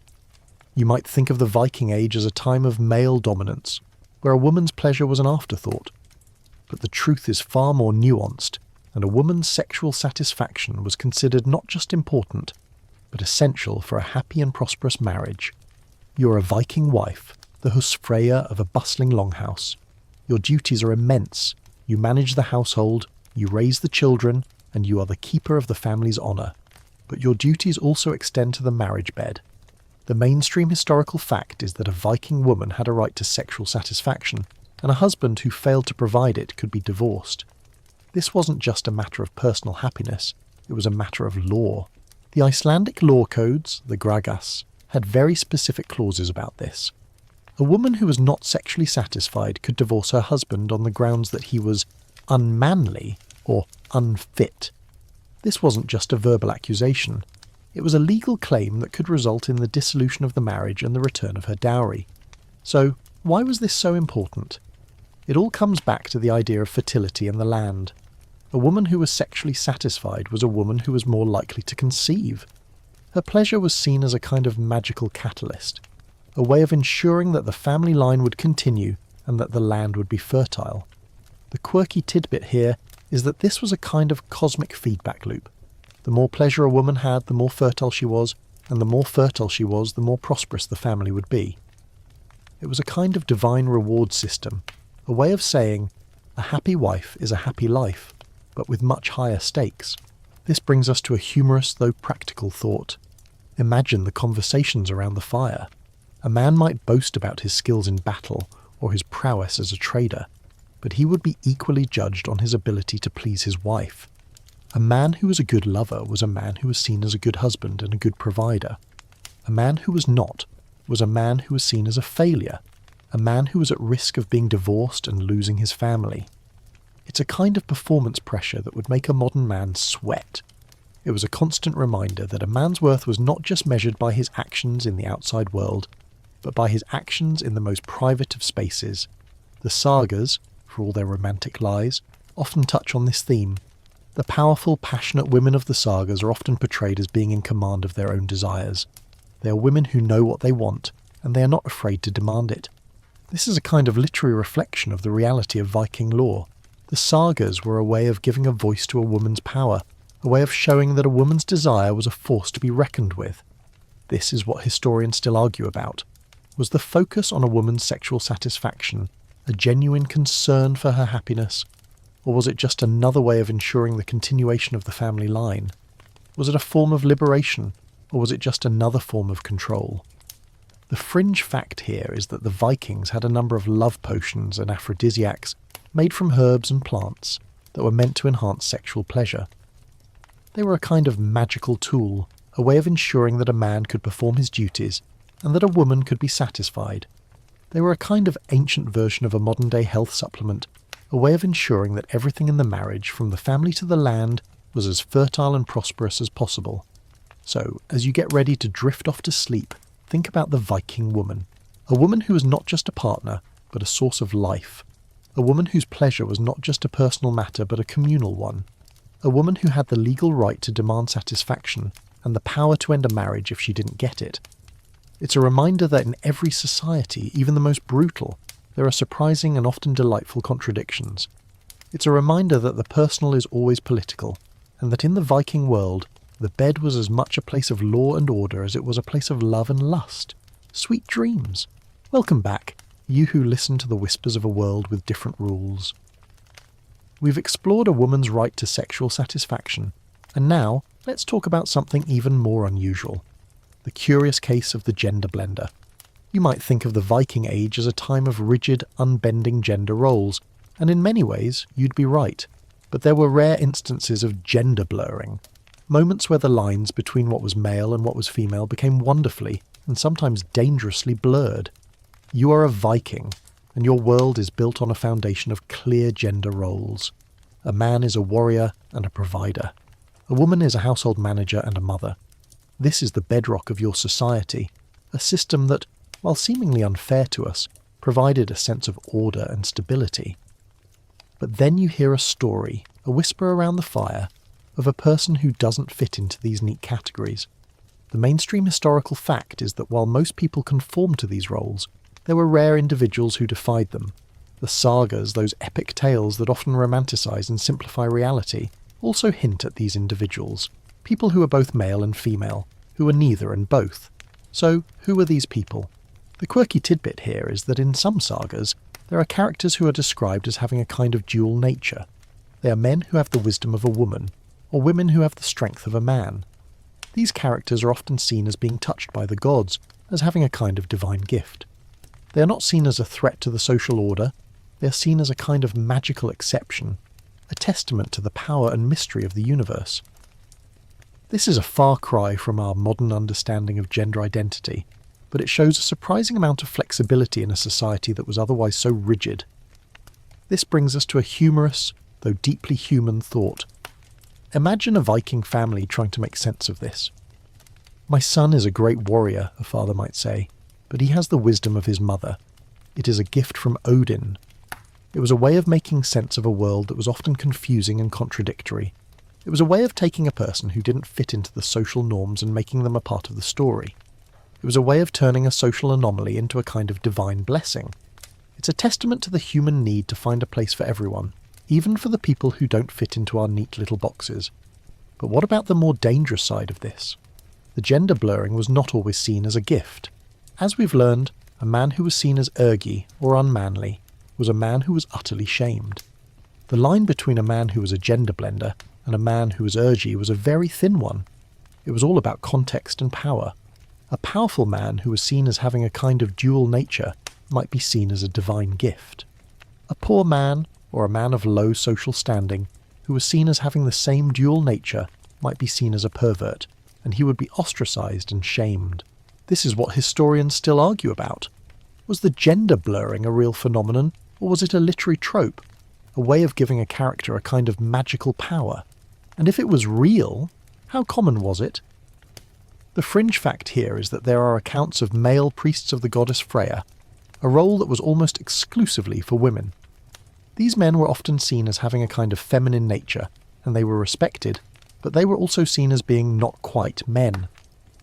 You might think of the Viking Age as a time of male dominance, where a woman's pleasure was an afterthought. But the truth is far more nuanced, and a woman's sexual satisfaction was considered not just important, but essential for a happy and prosperous marriage. You're a Viking wife, the husfreyja of a bustling longhouse. Your duties are immense. You manage the household, you raise the children, and you are the keeper of the family's honour. But your duties also extend to the marriage bed. The mainstream historical fact is that a Viking woman had a right to sexual satisfaction, and a husband who failed to provide it could be divorced. This wasn't just a matter of personal happiness, it was a matter of law. The Icelandic law codes, the Gragas, had very specific clauses about this. A woman who was not sexually satisfied could divorce her husband on the grounds that he was unmanly or unfit. This wasn't just a verbal accusation. It was a legal claim that could result in the dissolution of the marriage and the return of her dowry. So, why was this so important? It all comes back to the idea of fertility in the land. A woman who was sexually satisfied was a woman who was more likely to conceive. Her pleasure was seen as a kind of magical catalyst, a way of ensuring that the family line would continue and that the land would be fertile. The quirky tidbit here is that this was a kind of cosmic feedback loop. The more pleasure a woman had, the more fertile she was, and the more fertile she was, the more prosperous the family would be. It was a kind of divine reward system, a way of saying, a happy wife is a happy life, but with much higher stakes. This brings us to a humorous though practical thought. Imagine the conversations around the fire. A man might boast about his skills in battle or his prowess as a trader, but he would be equally judged on his ability to please his wife. A man who was a good lover was a man who was seen as a good husband and a good provider. A man who was not was a man who was seen as a failure, a man who was at risk of being divorced and losing his family. It's a kind of performance pressure that would make a modern man sweat. It was a constant reminder that a man's worth was not just measured by his actions in the outside world, but by his actions in the most private of spaces. The sagas, for all their romantic lies, often touch on this theme. The powerful, passionate women of the sagas are often portrayed as being in command of their own desires. They are women who know what they want, and they are not afraid to demand it. This is a kind of literary reflection of the reality of Viking lore. The sagas were a way of giving a voice to a woman's power, a way of showing that a woman's desire was a force to be reckoned with. This is what historians still argue about. Was the focus on a woman's sexual satisfaction a genuine concern for her happiness, or was it just another way of ensuring the continuation of the family line? Was it a form of liberation, or was it just another form of control? The fringe fact here is that the Vikings had a number of love potions and aphrodisiacs made from herbs and plants that were meant to enhance sexual pleasure. They were a kind of magical tool, a way of ensuring that a man could perform his duties and that a woman could be satisfied. They were a kind of ancient version of a modern-day health supplement, a way of ensuring that everything in the marriage, from the family to the land, was as fertile and prosperous as possible. So, as you get ready to drift off to sleep, think about the Viking woman. A woman who was not just a partner, but a source of life. A woman whose pleasure was not just a personal matter, but a communal one. A woman who had the legal right to demand satisfaction, and the power to end a marriage if she didn't get it. It's a reminder that in every society, even the most brutal, there are surprising and often delightful contradictions. It's a reminder that the personal is always political, and that in the Viking world, the bed was as much a place of law and order as it was a place of love and lust. Sweet dreams. Welcome back, you who listen to the whispers of a world with different rules. We've explored a woman's right to sexual satisfaction, and now let's talk about something even more unusual. The curious case of the gender blender. You might think of the Viking Age as a time of rigid, unbending gender roles, and in many ways you'd be right. But there were rare instances of gender blurring, moments where the lines between what was male and what was female became wonderfully, and sometimes dangerously blurred. You are a Viking, and your world is built on a foundation of clear gender roles. A man is a warrior and a provider. A woman is a household manager and a mother. This is the bedrock of your society, a system that, while seemingly unfair to us, provided a sense of order and stability. But then you hear a story, a whisper around the fire, of a person who doesn't fit into these neat categories. The mainstream historical fact is that while most people conform to these roles, there were rare individuals who defied them. The sagas, those epic tales that often romanticize and simplify reality, also hint at these individuals. People who are both male and female, who are neither and both. So, who are these people? The quirky tidbit here is that in some sagas, there are characters who are described as having a kind of dual nature. They are men who have the wisdom of a woman, or women who have the strength of a man. These characters are often seen as being touched by the gods, as having a kind of divine gift. They are not seen as a threat to the social order, they are seen as a kind of magical exception, a testament to the power and mystery of the universe. This is a far cry from our modern understanding of gender identity, but it shows a surprising amount of flexibility in a society that was otherwise so rigid. This brings us to a humorous, though deeply human thought. Imagine a Viking family trying to make sense of this. My son is a great warrior, a father might say, but he has the wisdom of his mother. It is a gift from Odin. It was a way of making sense of a world that was often confusing and contradictory. It was a way of taking a person who didn't fit into the social norms and making them a part of the story. It was a way of turning a social anomaly into a kind of divine blessing. It's a testament to the human need to find a place for everyone, even for the people who don't fit into our neat little boxes. But what about the more dangerous side of this? The gender blurring was not always seen as a gift. As we've learned, a man who was seen as ergy or unmanly was a man who was utterly shamed. The line between a man who was a gender blender and a man who was ergy was a very thin one. It was all about context and power. A powerful man who was seen as having a kind of dual nature might be seen as a divine gift. A poor man, or a man of low social standing, who was seen as having the same dual nature might be seen as a pervert, and he would be ostracised and shamed. This is what historians still argue about. Was the gender blurring a real phenomenon, or was it a literary trope, a way of giving a character a kind of magical power? And if it was real, how common was it? The fringe fact here is that there are accounts of male priests of the goddess Freya, a role that was almost exclusively for women. These men were often seen as having a kind of feminine nature, and they were respected, but they were also seen as being not quite men.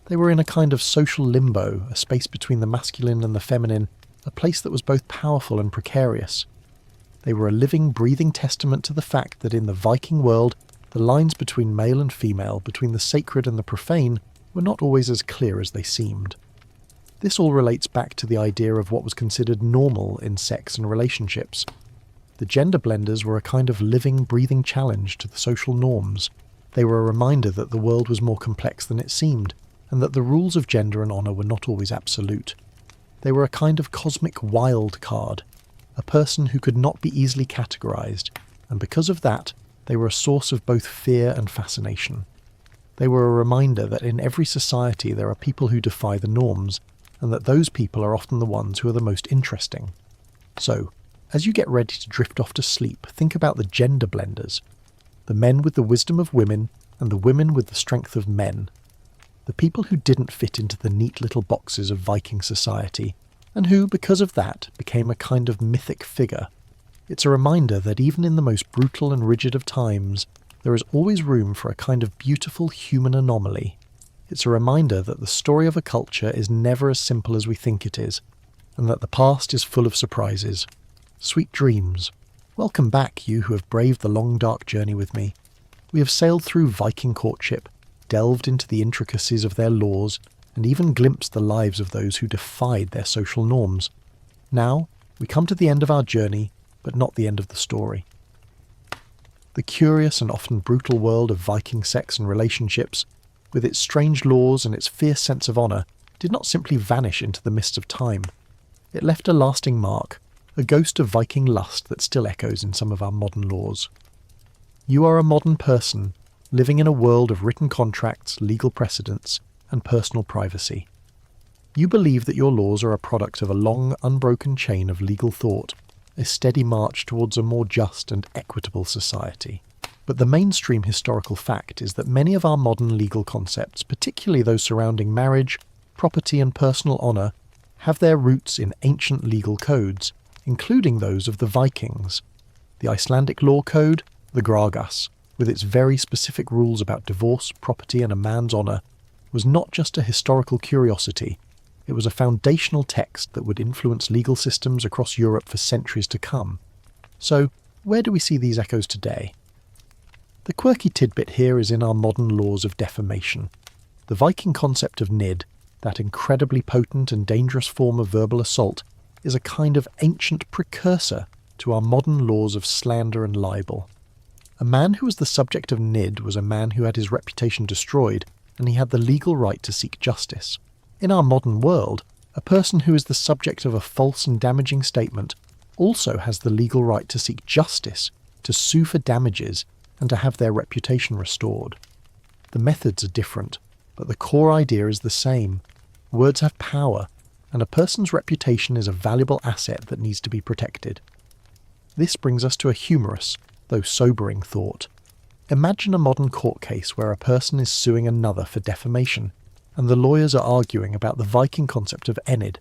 They were in a kind of social limbo, a space between the masculine and the feminine, a place that was both powerful and precarious. They were a living, breathing testament to the fact that in the Viking world, the lines between male and female, between the sacred and the profane, were not always as clear as they seemed. This all relates back to the idea of what was considered normal in sex and relationships. The gender blenders were a kind of living, breathing challenge to the social norms. They were a reminder that the world was more complex than it seemed, and that the rules of gender and honour were not always absolute. They were a kind of cosmic wild card, a person who could not be easily categorised, and because of that, they were a source of both fear and fascination. They were a reminder that in every society there are people who defy the norms, and that those people are often the ones who are the most interesting. So, as you get ready to drift off to sleep, think about the gender blenders, the men with the wisdom of women and the women with the strength of men, the people who didn't fit into the neat little boxes of Viking society, and who, because of that, became a kind of mythic figure. It's a reminder that even in the most brutal and rigid of times, there is always room for a kind of beautiful human anomaly. It's a reminder that the story of a culture is never as simple as we think it is, and that the past is full of surprises. Sweet dreams. Welcome back, you who have braved the long dark journey with me. We have sailed through Viking courtship, delved into the intricacies of their laws, and even glimpsed the lives of those who defied their social norms. Now, we come to the end of our journey, but not the end of the story. The curious and often brutal world of Viking sex and relationships, with its strange laws and its fierce sense of honour, did not simply vanish into the mists of time. It left a lasting mark, a ghost of Viking lust that still echoes in some of our modern laws. You are a modern person, living in a world of written contracts, legal precedents, and personal privacy. You believe that your laws are a product of a long, unbroken chain of legal thought, a steady march towards a more just and equitable society. But the mainstream historical fact is that many of our modern legal concepts, particularly those surrounding marriage, property and personal honour, have their roots in ancient legal codes, including those of the Vikings. The Icelandic law code, the Gragas, with its very specific rules about divorce, property and a man's honour, was not just a historical curiosity, it was a foundational text that would influence legal systems across Europe for centuries to come. So, where do we see these echoes today? The quirky tidbit here is in our modern laws of defamation. The Viking concept of nid, that incredibly potent and dangerous form of verbal assault, is a kind of ancient precursor to our modern laws of slander and libel. A man who was the subject of nid was a man who had his reputation destroyed, and he had the legal right to seek justice. In our modern world, a person who is the subject of a false and damaging statement also has the legal right to seek justice, to sue for damages, and to have their reputation restored. The methods are different, but the core idea is the same. Words have power, and a person's reputation is a valuable asset that needs to be protected. This brings us to a humorous, though sobering thought. Imagine a modern court case where a person is suing another for defamation, and the lawyers are arguing about the Viking concept of enid.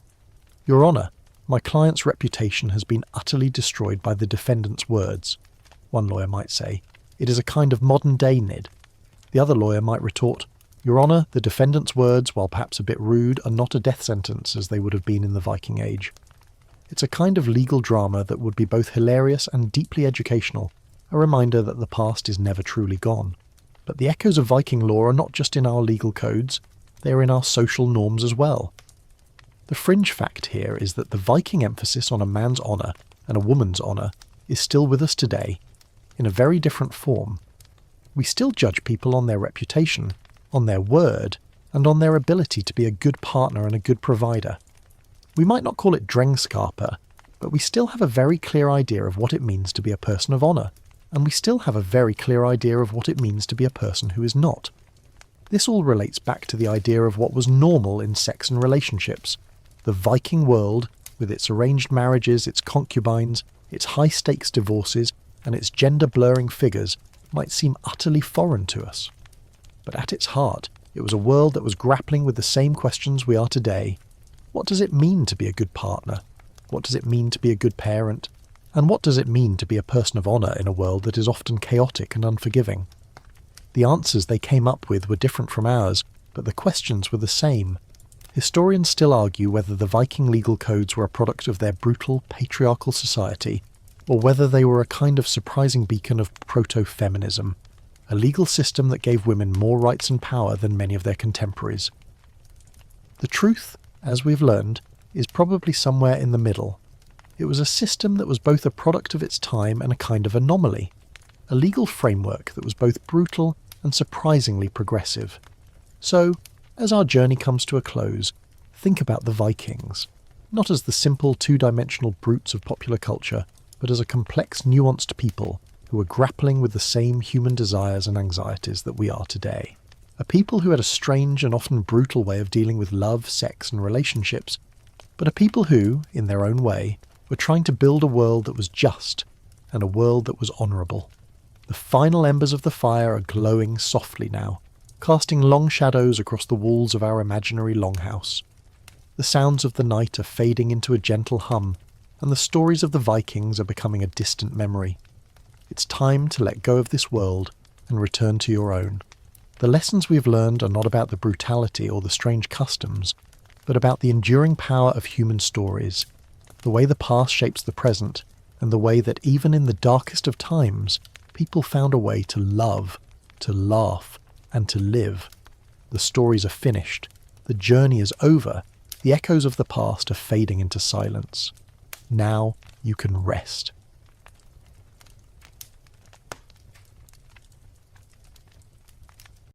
Your Honour, My client's reputation has been utterly destroyed by the defendant's words. One lawyer might say, it is a kind of modern-day NID. The other lawyer might retort, Your Honour, the defendant's words, while perhaps a bit rude, are not a death sentence as they would have been in the Viking Age. It's a kind of legal drama that would be both hilarious and deeply educational, a reminder that the past is never truly gone. But the echoes of Viking law are not just in our legal codes, they are in our social norms as well. The fringe fact here is that the Viking emphasis on a man's honour and a woman's honour is still with us today, in a very different form. We still judge people on their reputation, on their word, and on their ability to be a good partner and a good provider. We might not call it drengskaper, but we still have a very clear idea of what it means to be a person of honour, and we still have a very clear idea of what it means to be a person who is not. This all relates back to the idea of what was normal in sex and relationships. The Viking world, with its arranged marriages, its concubines, its high-stakes divorces, and its gender-blurring figures, might seem utterly foreign to us. But at its heart, it was a world that was grappling with the same questions we are today. What does it mean to be a good partner? What does it mean to be a good parent? And what does it mean to be a person of honour in a world that is often chaotic and unforgiving? The answers they came up with were different from ours, but the questions were the same. Historians still argue whether the Viking legal codes were a product of their brutal, patriarchal society, or whether they were a kind of surprising beacon of proto-feminism, a legal system that gave women more rights and power than many of their contemporaries. The truth, as we've learned, is probably somewhere in the middle. It was a system that was both a product of its time and a kind of anomaly, a legal framework that was both brutal and surprisingly progressive. So, as our journey comes to a close, think about the Vikings, not as the simple two-dimensional brutes of popular culture, but as a complex, nuanced people who were grappling with the same human desires and anxieties that we are today. A people who had a strange and often brutal way of dealing with love, sex and relationships, but a people who, in their own way, were trying to build a world that was just and a world that was honourable. The final embers of the fire are glowing softly now, casting long shadows across the walls of our imaginary longhouse. The sounds of the night are fading into a gentle hum, and the stories of the Vikings are becoming a distant memory. It's time to let go of this world and return to your own. The lessons we've learned are not about the brutality or the strange customs, but about the enduring power of human stories, the way the past shapes the present, and the way that even in the darkest of times, people found a way to love, to laugh, and to live. The stories are finished. The journey is over. The echoes of the past are fading into silence. Now you can rest.